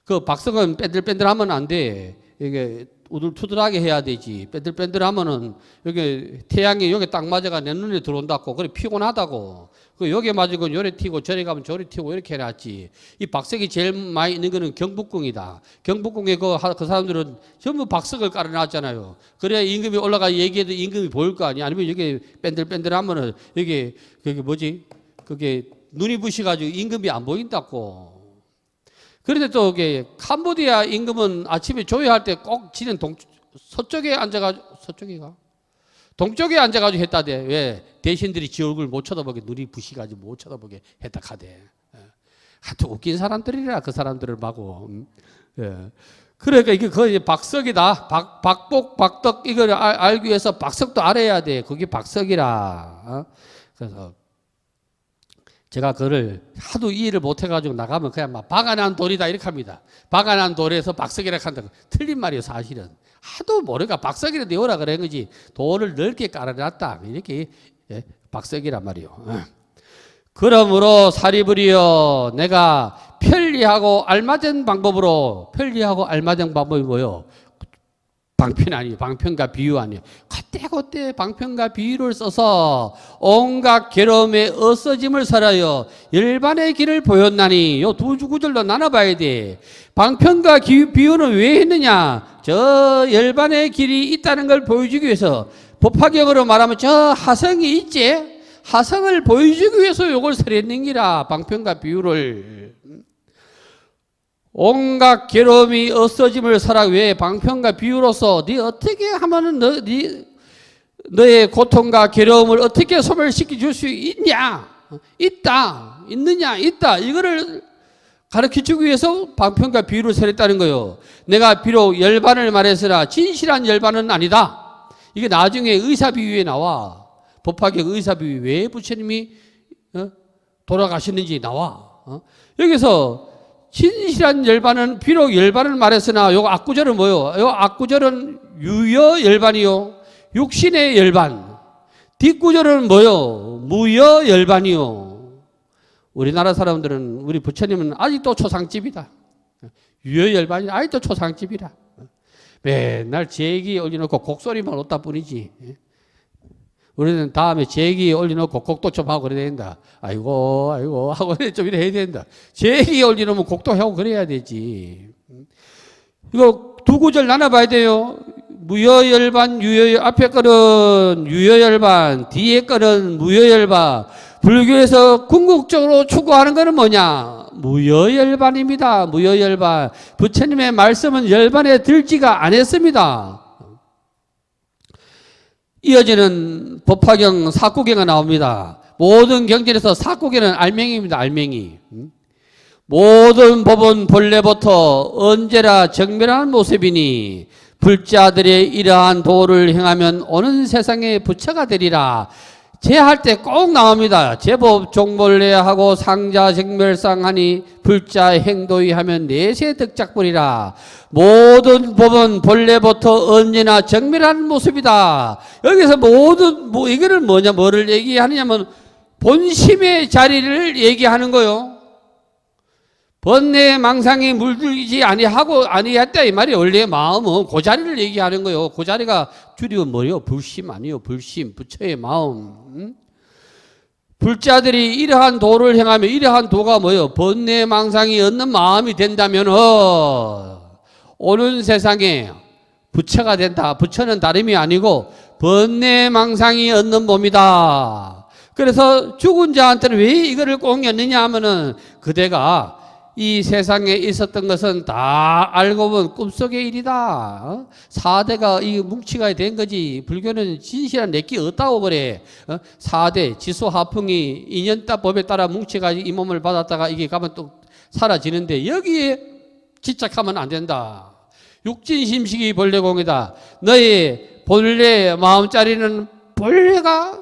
그 박석은 뺀들뺀들하면 안 돼. 이게 우둘투둘하게 해야 되지. 뺀들뺀들하면은 여기 태양이 여기 딱 맞아가 내 눈에 들어온다고. 그래 피곤하다고. 그 여기 맞으고 요래 튀고 저리 가면 저리 튀고 이렇게 해놨지. 이 박석이 제일 많이 있는 거는 경북궁이다. 경북궁에 그 사람들은 전부 박석을 깔아놨잖아요. 그래야 임금이 올라가 얘기해도 임금이 보일 거 아니야. 아니면 여기 뺀들뺀들하면은 여기 그게 뭐지? 그게 눈이 부셔가지고 임금이 안 보인다고. 그런데 또 이게 캄보디아 임금은 아침에 조회할 때 꼭 지는 서쪽에 앉아가지고 동쪽에 앉아가지고 했다대. 왜? 대신들이 지 얼굴 못 쳐다보게 눈이 부시가지고 못 쳐다보게 했다 카대. 하여튼 웃긴 사람들이라 그 사람들을 마고. 예. 그러니까 이게 거의 박석이다. 박복, 박덕 이걸 알기 위해서 박석도 알아야 돼. 그게 박석이라. 그래서 제가 그거를 하도 이해를 못해가지고 나가면 그냥 막 박아난 돌이다 이렇게 합니다. 박아난 돌에서 박석이라 한다. 틀린 말이에요 사실은. 하도 모르니까 박석이라 내오라 그런 거지. 돌을 넓게 깔아놨다. 이렇게 박석이란 말이요. 그러므로 사리부리여 내가 편리하고 알맞은 방법으로 편리하고 알맞은 방법이 뭐요? 방편 아니에요. 방편과 비유 아니에요. 그때 방편과 비유를 써서 온갖 괴로움에 없어짐을 살아요. 열반의 길을 보였나니 요 두 구절로 나눠봐야 돼. 방편과 비유는 왜 했느냐? 저 열반의 길이 있다는 걸 보여주기 위해서 법화경으로 말하면 저 하성이 있지? 하성을 보여주기 위해서 요걸 설했는 기라. 방편과 비유를. 온갖 괴로움이 없어짐을 살아가기 위해 방편과 비유로서 네 어떻게 하면은 너의 고통과 괴로움을 어떻게 소멸시켜 줄 수 있냐? 있느냐? 이거를 가르쳐 주기 위해서 방편과 비유를 설했다는 거예요. 내가 비록 열반을 말했으나 진실한 열반은 아니다. 이게 나중에 의사비유에 나와. 법화경 의사비유 왜 부처님이 돌아가시는지 나와. 여기서 진실한 열반은 비록 열반을 말했으나 요 앞구절은 뭐요? 요 앞구절은 유여 열반이요. 육신의 열반. 뒷구절은 뭐요? 무여 열반이요. 우리나라 사람들은 우리 부처님은 아직도 초상집이다. 유여 열반이 아직도 초상집이라. 맨날 제기 올려놓고 곡소리만 얻다 뿐이지. 우리는 다음에 제기 올려놓고 곡도 좀 하고 그래야 된다. 아이고 아이고 하고 좀 이래 해야 된다. 제기 올려놓으면 곡도 하고 그래야 되지. 이거 두 구절 나눠봐야 돼요. 무여열반 유여 앞에 거는 유여열반 뒤에 거는 무여열반. 불교에서 궁극적으로 추구하는 것은 뭐냐? 무여열반입니다. 무여열반. 부처님의 말씀은 열반에 들지가 않았습니다. 이어지는 법화경 사구경가 나옵니다. 모든 경전에서 사구경은 알맹이입니다. 알맹이. 모든 법은 본래부터 언제나 정멸한 모습이니 불자들의 이러한 도를 행하면 오는 세상에 부처가 되리라. 제할 때 꼭 나옵니다. 제법 종몰래하고 상자정멸상하니 불자 행도이 하면 내세 득작벌이라. 모든 법은 본래부터 언제나 정멸한 모습이다. 여기서 모든 이거를 뭐를 얘기하느냐면 본심의 자리를 얘기하는 거요. 번뇌 망상이 물들지 아니했다 이 말이 원래 마음은 그 자리를 얘기하는 거요. 그 자리가 줄이면 뭐요? 불심 아니요. 불심 부처의 마음. 불자들이 이러한 도를 행하면 이러한 도가 뭐요? 번뇌 망상이 없는 마음이 된다면 오는 세상에 부처가 된다. 부처는 다름이 아니고 번뇌 망상이 없는 몸이다. 그래서 죽은 자한테는 왜 이거를 꼭 였느냐 하면은 그대가 이 세상에 있었던 것은 다 알고 보면 꿈속의 일이다. 사대가 이 뭉치가 된 거지. 불교는 진실한 내끼 없다고 그래. 사대, 지수하풍이 인연법에 따라 뭉치가 이 몸을 받았다가 이게 가면 또 사라지는데 여기에 집착하면 안 된다. 육진심식이 본래공이다. 너의 본래 마음자리는 본래가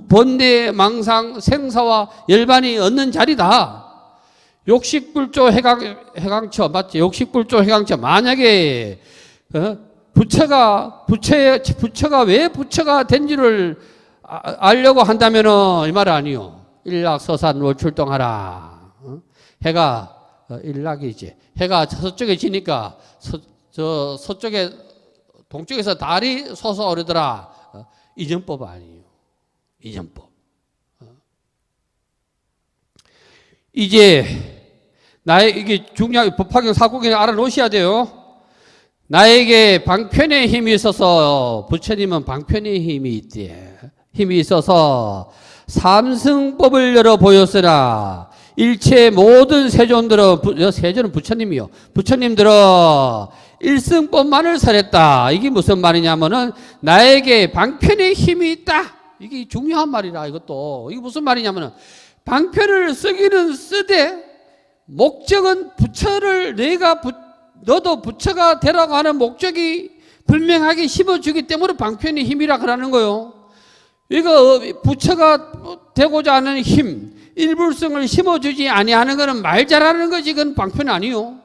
번뇌, 망상, 생사와 열반이 얻는 자리다. 욕식불조 해강처 맞지? 욕식불조 해강처. 만약에 부처가 왜 부처가 된지를 알려고 한다면은 이 말 아니요. 일락서산월 출동하라. 해가 일락이지. 해가 서쪽에 지니까 서쪽에 동쪽에서 달이 솟아오르더라. 이전법 아니에요. 이전법. 이제 이게 중요한 법화경 사구경을 알아놓으셔야 돼요. 나에게 방편의 힘이 있어서 부처님은 방편의 힘이 있대. 힘이 있어서 삼승법을 열어 보였으나 일체 모든 세존들은 세존은 부처님이요. 부처님들은 일승법만을 설했다. 이게 무슨 말이냐면은 나에게 방편의 힘이 있다. 이게 중요한 말이라 이것도. 이게 무슨 말이냐면은 방편을 쓰기는 쓰되 목적은 부처를 너도 부처가 되라고 하는 목적이 분명하게 심어주기 때문에 방편의 힘이라 그러는 거요. 이거 부처가 되고자 하는 힘, 일불성을 심어주지 아니하는 것은 말 잘하는 거지. 그건 방편 아니요.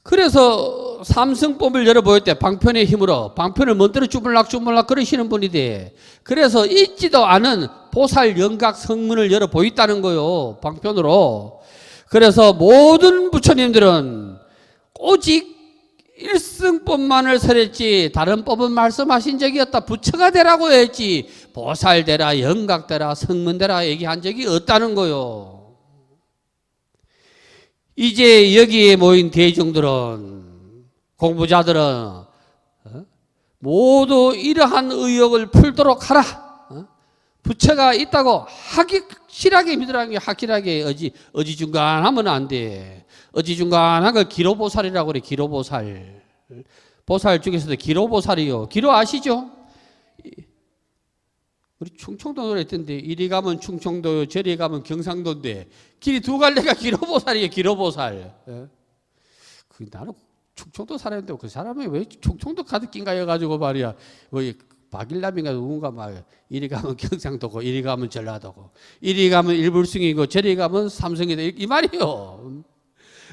그래서 삼승법을 열어보일 때 방편의 힘으로 방편을 먼저 주물락 그러시는 분이 돼. 그래서 있지도 않은 보살 영각 성문을 열어보였다는 거요. 방편으로. 그래서 모든 부처님들은 오직 일승법만을 설했지 다른 법은 말씀하신 적이 없다. 부처가 되라고 했지 보살 되라 영각 되라 성문 되라 얘기한 적이 없다는 거요. 이제 여기에 모인 대중들은 공부자들은 모두 이러한 의혹을 풀도록 하라. 부처가 있다고 확실하게 믿으라는 게 확실하게 어지중간하면 안 돼. 어지중간한 걸 기로보살이라고 그래. 기로보살. 보살 중에서도 기로보살이요. 기로 아시죠? 우리 충청도 노래 있던데 이리 가면 충청도요 저리 가면 경상도인데 길이 두 갈래가 기로보살이에요. 기로보살. 나는 충청도 사람인데 그 사람이 왜 충청도 가득 낀가 해가지고 말이야. 박일남인가 누군가 막 이리 가면 경상도고 이리 가면 전라도고 이리 가면 일불승이고 저리 가면 삼성이다 이 말이요.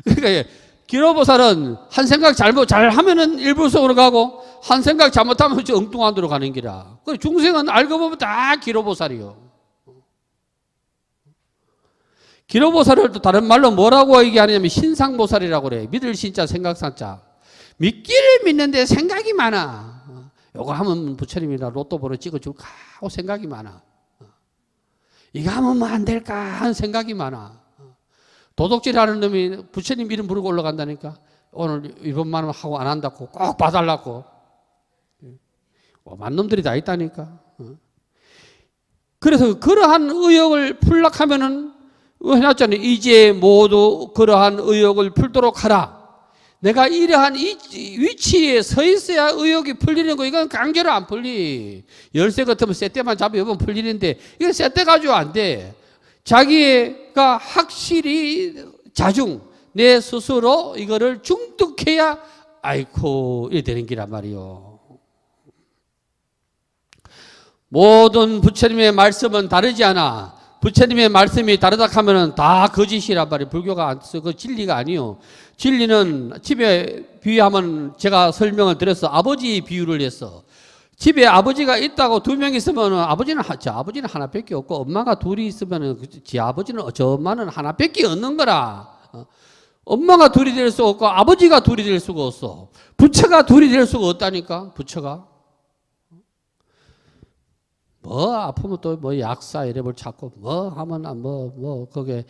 그러니까 기로보살은 한 생각 잘하면은 일불승으로 가고 한 생각 잘못하면 저 엉뚱한 데로 가는 기라. 중생은 알고 보면 다 기로보살이요. 기로보살을 또 다른 말로 뭐라고 얘기하냐면 신상보살이라고 그래. 믿을 신자 생각상자. 믿기를 믿는데 생각이 많아. 요거 하면 부처님이나 로또 번호 찍어줄까 하고 생각이 많아. 이거 하면 뭐 안 될까 하는 생각이 많아. 도둑질하는 놈이 부처님 이름 부르고 올라간다니까. 오늘 이번만 하고 안 한다고 꼭 봐달라고. 오만 놈들이 다 있다니까. 그래서 그러한 의욕을 풀락하면은 해놨잖아요. 이제 모두 그러한 의욕을 풀도록 하라. 내가 이러한 위치에 서 있어야 의욕이 풀리는 거. 이건 강제로 안 풀리. 열쇠 같으면 쇠대만 잡으면 풀리는데 이건 쇠대 가지고 안 돼. 자기가 확실히 자중 내 스스로 이거를 중독해야 아이고 이래 되는 기란 말이요. 모든 부처님의 말씀은 다르지 않아. 부처님의 말씀이 다르다 하면은 다 거짓이란 말이에요. 불교가 그 진리가 아니요. 진리는 집에 비유하면 제가 설명을 드렸어. 아버지 비유를 했어. 집에 아버지가 있다고 두 명 있으면 아버지는 하나밖에 없고 엄마가 둘이 있으면 지 아버지는 저 엄마는 하나밖에 없는 거라. 엄마가 둘이 될 수 없고 아버지가 둘이 될 수가 없어. 부처가 둘이 될 수가 없다니까. 부처가. 뭐 아프면 또 뭐 약사 이래볼 찾고 뭐 하면 뭐 거기에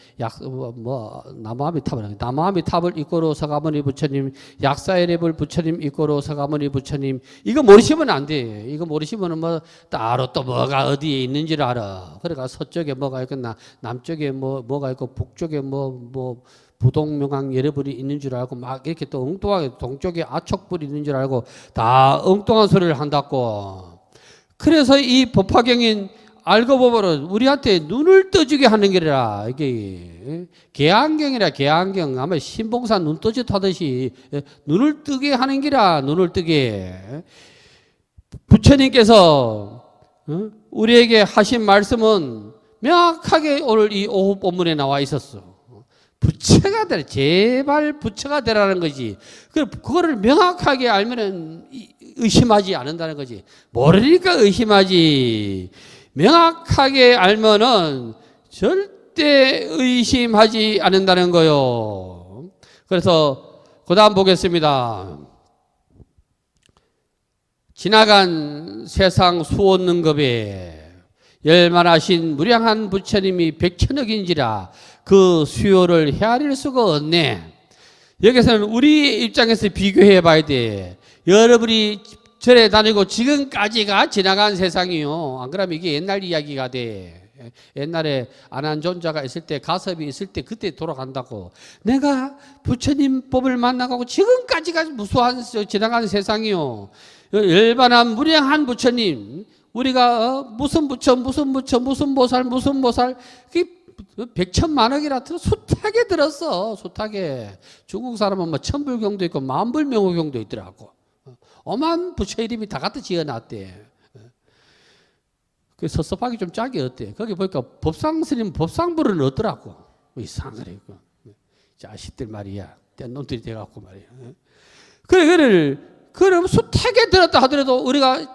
나무아미탑을 이꼬로 서가모니 부처님 약사 이래볼 부처님 이꼬로 서가모니 부처님 이거 모르시면 안 돼. 이거 모르시면은 뭐 따로 또 뭐가 어디에 있는지를 알아. 그러니까 서쪽에 뭐가 있고 남쪽에 뭐가 있고 북쪽에 뭐 부동명왕 여러분이 있는 줄 알고 막 이렇게 또 엉뚱하게 동쪽에 아촉불이 있는 줄 알고 다 엉뚱한 소리를 한다고. 그래서 이 법화경인 알고 보면은 우리한테 눈을 떠주게 하는 게라. 이게 개안경이라 개안경. 아마 신봉산 눈 떠짓 하듯이 눈을 뜨게 하는 게라. 눈을 뜨게. 부처님께서 우리에게 하신 말씀은 명확하게 오늘 이 오후 본문에 나와 있었어. 부처가 되라. 제발 부처가 되라는 거지. 그거를 명확하게 알면은 의심하지 않는다는 거지. 모르니까 의심하지. 명확하게 알면은 절대 의심하지 않는다는 거요. 그래서 그 다음 보겠습니다. 지나간 세상 수원능급에 열만하신 무량한 부처님이 백천억인지라 그 수요를 헤아릴 수가 없네. 여기서는 우리 입장에서 비교해 봐야 돼. 여러분이 절에 다니고 지금까지가 지나간 세상이요. 안 그러면 이게 옛날 이야기가 돼. 옛날에 안한존자가 있을 때 가섭이 있을 때 그때 돌아간다고. 내가 부처님 법을 만나고 지금까지가 무수한 지나간 세상이요. 열반한 무량한 부처님. 우리가 무슨 부처 무슨 보살 백천만억이라 숱하게 들었어. 숱하게. 중국 사람은 뭐 천불경도 있고 만불명호경도 있더라고. 오만 부처 이름이 다 갖다 지어놨대. 그 섭섭하기 좀 짝이 어때? 거기 보니까 법상스님 법상불은 없더라고. 이상한 소리. 자식들 말이야. 뗀 놈들이 돼갖고 말이야. 그럼 숱하게 들었다 하더라도 우리가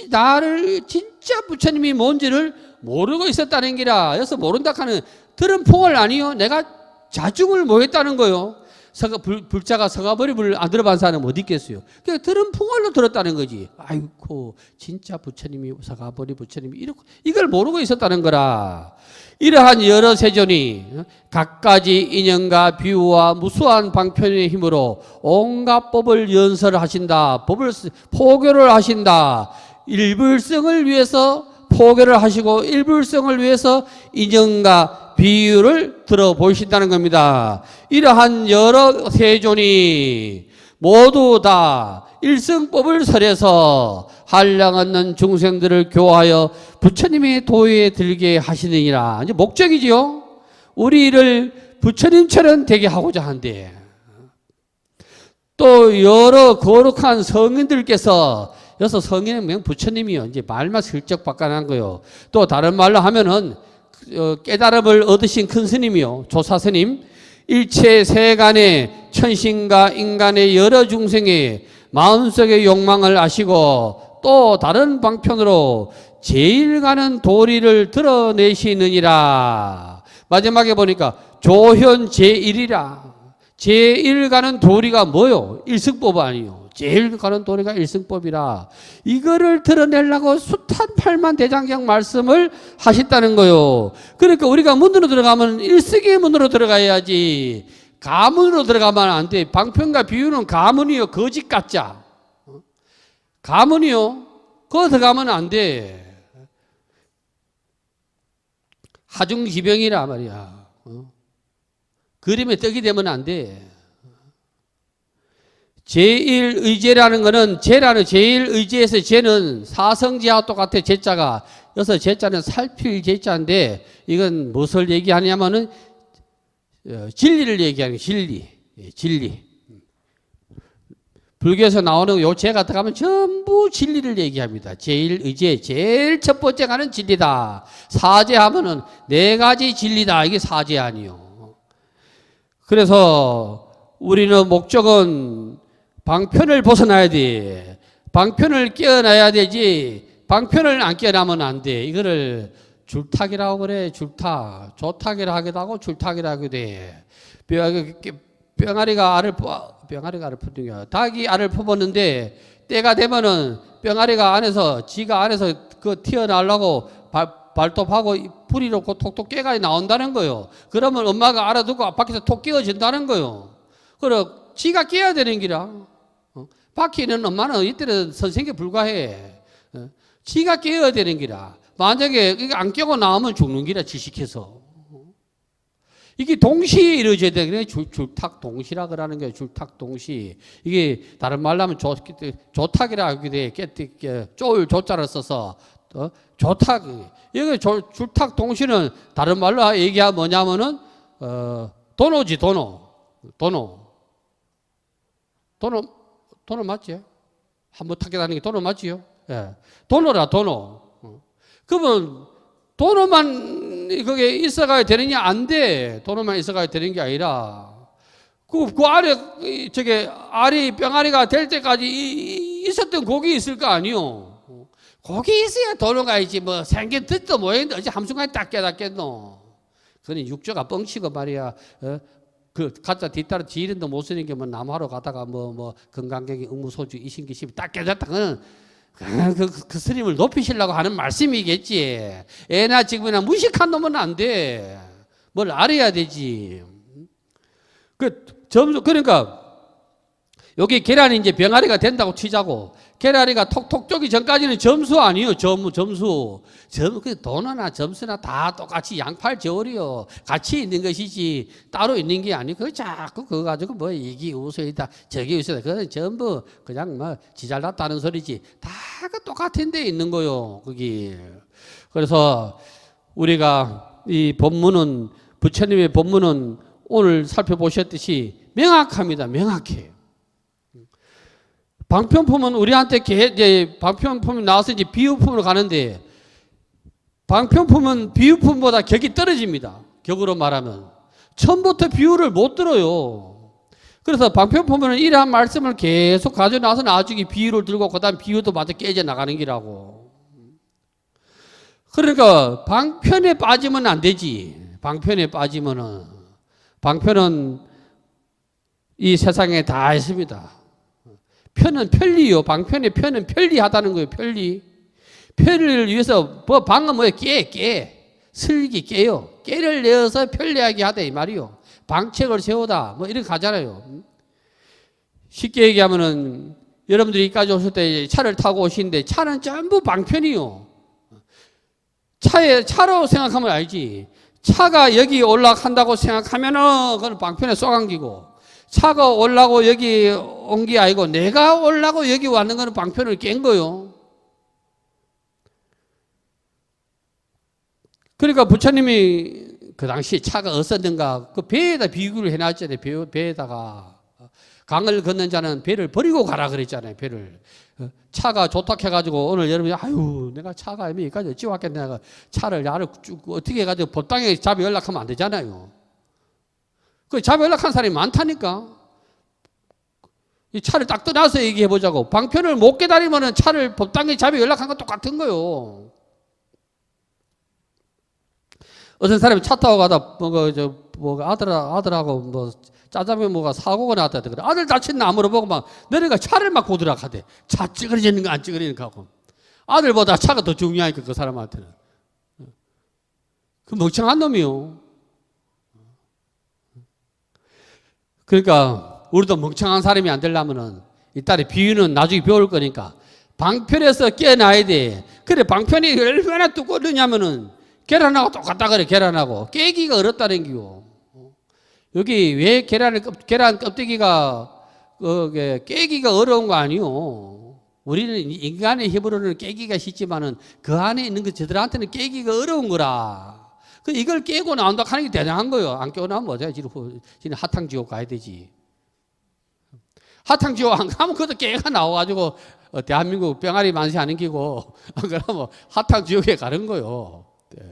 나를 진짜 부처님이 뭔지를 모르고 있었다는 기라. 여기서 모른다 하는 들은 풍을 아니요. 내가 자중을 못했다는 거요. 불자가 서가버리불 안 들어본 사람은 어디 있겠어요. 그러니까 들은 풍월로 들었다는 거지. 아이고 진짜 부처님이 서가버리 부처님이 이걸 모르고 있었다는 거라. 이러한 여러 세존이 각가지 인연과 비유와 무수한 방편의 힘으로 온갖 법을 연설하신다. 법을 포교를 하신다. 일불성을 위해서 포교를 하시고 일불성을 위해서 인연과 비유를 들어보신다는 겁니다. 이러한 여러 세존이 모두 다 일성법을 설해서 한량없는 중생들을 교화하여 부처님의 도에 들게 하시느니라. 이제 목적이지요. 우리를 부처님처럼 되게 하고자 한대. 또 여러 거룩한 성인들께서 여기서 성인의 명 부처님이요. 이제 말만 슬쩍 바꿔난 거요. 또 다른 말로 하면은 깨달음을 얻으신 큰 스님이요. 조사스님. 일체 세간의 천신과 인간의 여러 중생의 마음속의 욕망을 아시고 또 다른 방편으로 제일 가는 도리를 드러내시느니라. 마지막에 보니까 조현 제1이라. 제일 가는 도리가 뭐요? 일승법 아니요. 제일 가는 도리가 일승법이라. 이거를 드러내려고 숱한 팔만 대장경 말씀을 하셨다는 거요. 그러니까 우리가 문으로 들어가면 일석의 문으로 들어가야지. 가문으로 들어가면 안 돼. 방편과 비유는 가문이요. 거짓 가짜. 가문이요. 그거 들어가면 안 돼. 하중지병이라 말이야. 그림에 떡이 되면 안 돼. 제1의제라는 거는 제라는 제1의제에서 제는 사성제와 똑같아. 제자가. 여기서 제자는 살필 제자인데 이건 무엇을 얘기하냐면은 진리를 얘기하는 진리. 진리. 불교에서 나오는 요 제가 들어가면 전부 진리를 얘기합니다. 제1의제, 제일 첫 번째 가는 진리다. 사제 하면은 네 가지 진리다. 이게 사제 아니요. 그래서 우리는 목적은 방편을 벗어나야 돼. 방편을 깨어나야 되지. 방편을 안 깨어나면 안 돼. 이거를 줄탁이라고 그래. 줄탁. 조탁이라 하기도 하고 줄탁이라 하기도 해. 병아리가 알을 퍼는 거야. 닭이 알을 퍼붓는데 때가 되면은 병아리가 안에서 지가 안에서 그 튀어나오려고 발톱하고 부리로 톡톡 깨가 나온다는 거요. 그러면 엄마가 알아두고 밖에서 톡 깨어진다는 거요. 그래 지가 깨야 되는 기라. 밖에 있는 엄마는 이때는 선생에 불과해. 지가 깨어야 되는 기라. 만약에 이게 안 깨고 나오면 죽는 기라. 지식해서. 이게 동시에 이루어져야 되는 줄탁 동시라 그러는 거예요. 줄탁 동시. 이게 다른 말로 하면 조탁이라 하기도 해. 쪼을 조자를 써서 조탁. 여기 줄탁 동시는 다른 말로 얘기하면 뭐냐면은 도노지 도노 맞지? 한번 타게 다니는 게 도노 맞지요? 예. 도노라 도노. 그러면 도노만 그게 있어가야 되느냐? 안 돼. 도노만 있어가야 되는 게 아니라 그 아래 저게 알이 병아리가 될 때까지 있었던 곡이 있을 거 아니요. 곡이 있어야 도노가 있지. 뭐 생긴 뜻도 뭐였는데 어찌 한순간에 딱 깨닫겠노. 그건 육조가 뻥치고 말이야. 그 가짜 뒤따라 지이른도 못 쓰는 게 뭐 나무하러 가다가 뭐 건강경이 의무소주 이신기심이 딱 깨졌다. 그는 그 스님을 높이시려고 하는 말씀이겠지. 애나 지금이나 무식한 놈은 안 돼. 뭘 알아야 되지. 그러니까 여기 계란이 이제 병아리가 된다고 치자고. 계란이가 톡톡 쪼기 전까지는 점수 아니에요. 점수. 돈이나 점수나 다 똑같이 양팔 저울이요. 같이 있는 것이지 따로 있는 게 아니고 그 자꾸 그거 가지고 뭐 이게 우수이다 저게 우수이다. 그건 전부 그냥 뭐 지잘났다는 소리지. 다 그 똑같은 데 있는 거요. 거기. 그래서 우리가 이 본문은 부처님의 본문은 오늘 살펴보셨듯이 명확합니다. 명확해요. 방편품은 우리한테 이제 방편품이 나와서 이제 비유품으로 가는데 방편품은 비유품보다 격이 떨어집니다. 격으로 말하면 처음부터 비유를 못 들어요. 그래서 방편품은 이러한 말씀을 계속 가져 나서 나중에 비유를 들고 그다음 비유도 마저 깨져 나가는 기라고. 그러니까 방편에 빠지면 안 되지. 방편에 빠지면은 방편은 이 세상에 다 있습니다. 편은 편리요. 방편의 편은 편리하다는 거예요. 편리. 편리를 위해서 뭐 방은 뭐예요? 슬기 깨요. 깨를 내어서 편리하게 하다 이 말이요. 방책을 세우다 뭐 이렇게 가잖아요. 쉽게 얘기하면은 여러분들이 여기까지 오실 때 차를 타고 오시는데 차는 전부 방편이요. 차로 생각하면 알지. 차가 여기 올라간다고 생각하면은 그건 방편에 쏘강기고 차가 올라고 여기 온 게 아니고 내가 올라고 여기 왔는 거는 방편을 깬 거요. 그러니까 부처님이 그 당시에 차가 없었는가 그 배에다 비유를 해놨잖아요. 배에다가 강을 건넌 자는 배를 버리고 가라 그랬잖아요. 배를. 차가 좋다 해가지고 오늘 여러분이 아유 내가 차가 여기까지 어찌 왔겠냐 내가 차를 나를 쭉 어떻게 해가지고 법당에 잡이 연락하면 안 되잖아요. 그 잡이 연락한 사람이 많다니까. 이 차를 딱 떠나서 얘기해 보자고. 방편을 못 깨달으면 차를 법당에 잡이 연락한 건 똑같은 거요. 어떤 사람이 차 타고 가다 아들하고 뭐 짜장면 뭐가 사고가 났다 그래. 아들 다쳤나 안 물어보고 막 내려가 차를 막 고드락 하대. 차 찌그러지는 거 안 찌그러지는 거 하고. 아들보다 차가 더 중요하니까 그 사람한테는. 그 멍청한 놈이요. 그러니까 우리도 멍청한 사람이 안 되려면은 이따리 비유는 나중에 배울 거니까 방편에서 깨어나야 돼. 그래 방편이 얼마나 두껍느냐면은 계란하고 똑같다 그래. 계란하고 깨기가 어렵다는 기요. 여기 왜 계란 껍데기가 깨기가 어려운 거 아니요. 우리는 인간의 힘으로는 깨기가 쉽지만은 그 안에 있는 거 저들한테는 깨기가 어려운 거라. 그 이걸 깨고 나온다 하는 게 대단한 거예요. 안 깨고 나면 뭐야? 지금 하탕지옥 가야 되지. 하탕지옥 안 가면 그것도 깨가 나와가지고 대한민국 병아리 만세 안 인기고 그러면 하탕지옥에 가는 거요. 네.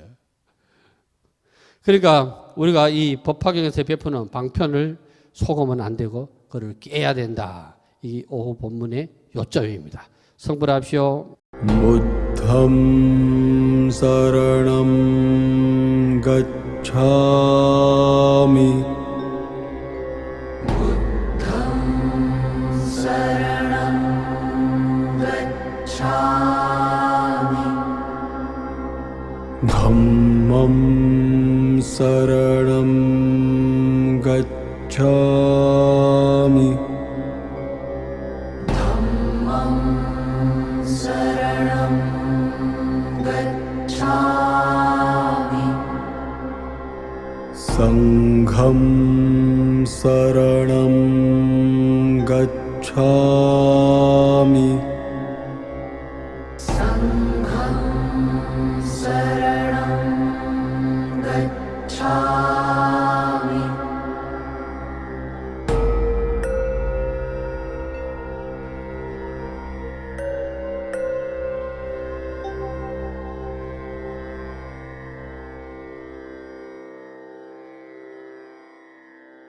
그러니까 우리가 이 법화경에서 베푸는 방편을 속으면 안 되고 그를 깨야 된다. 이 오후 본문의 요점입니다. 성불합시오. 부द्धं शरणं गच्छामि धम्मं शरणं गच्छामि संघं शरणं गच्छामि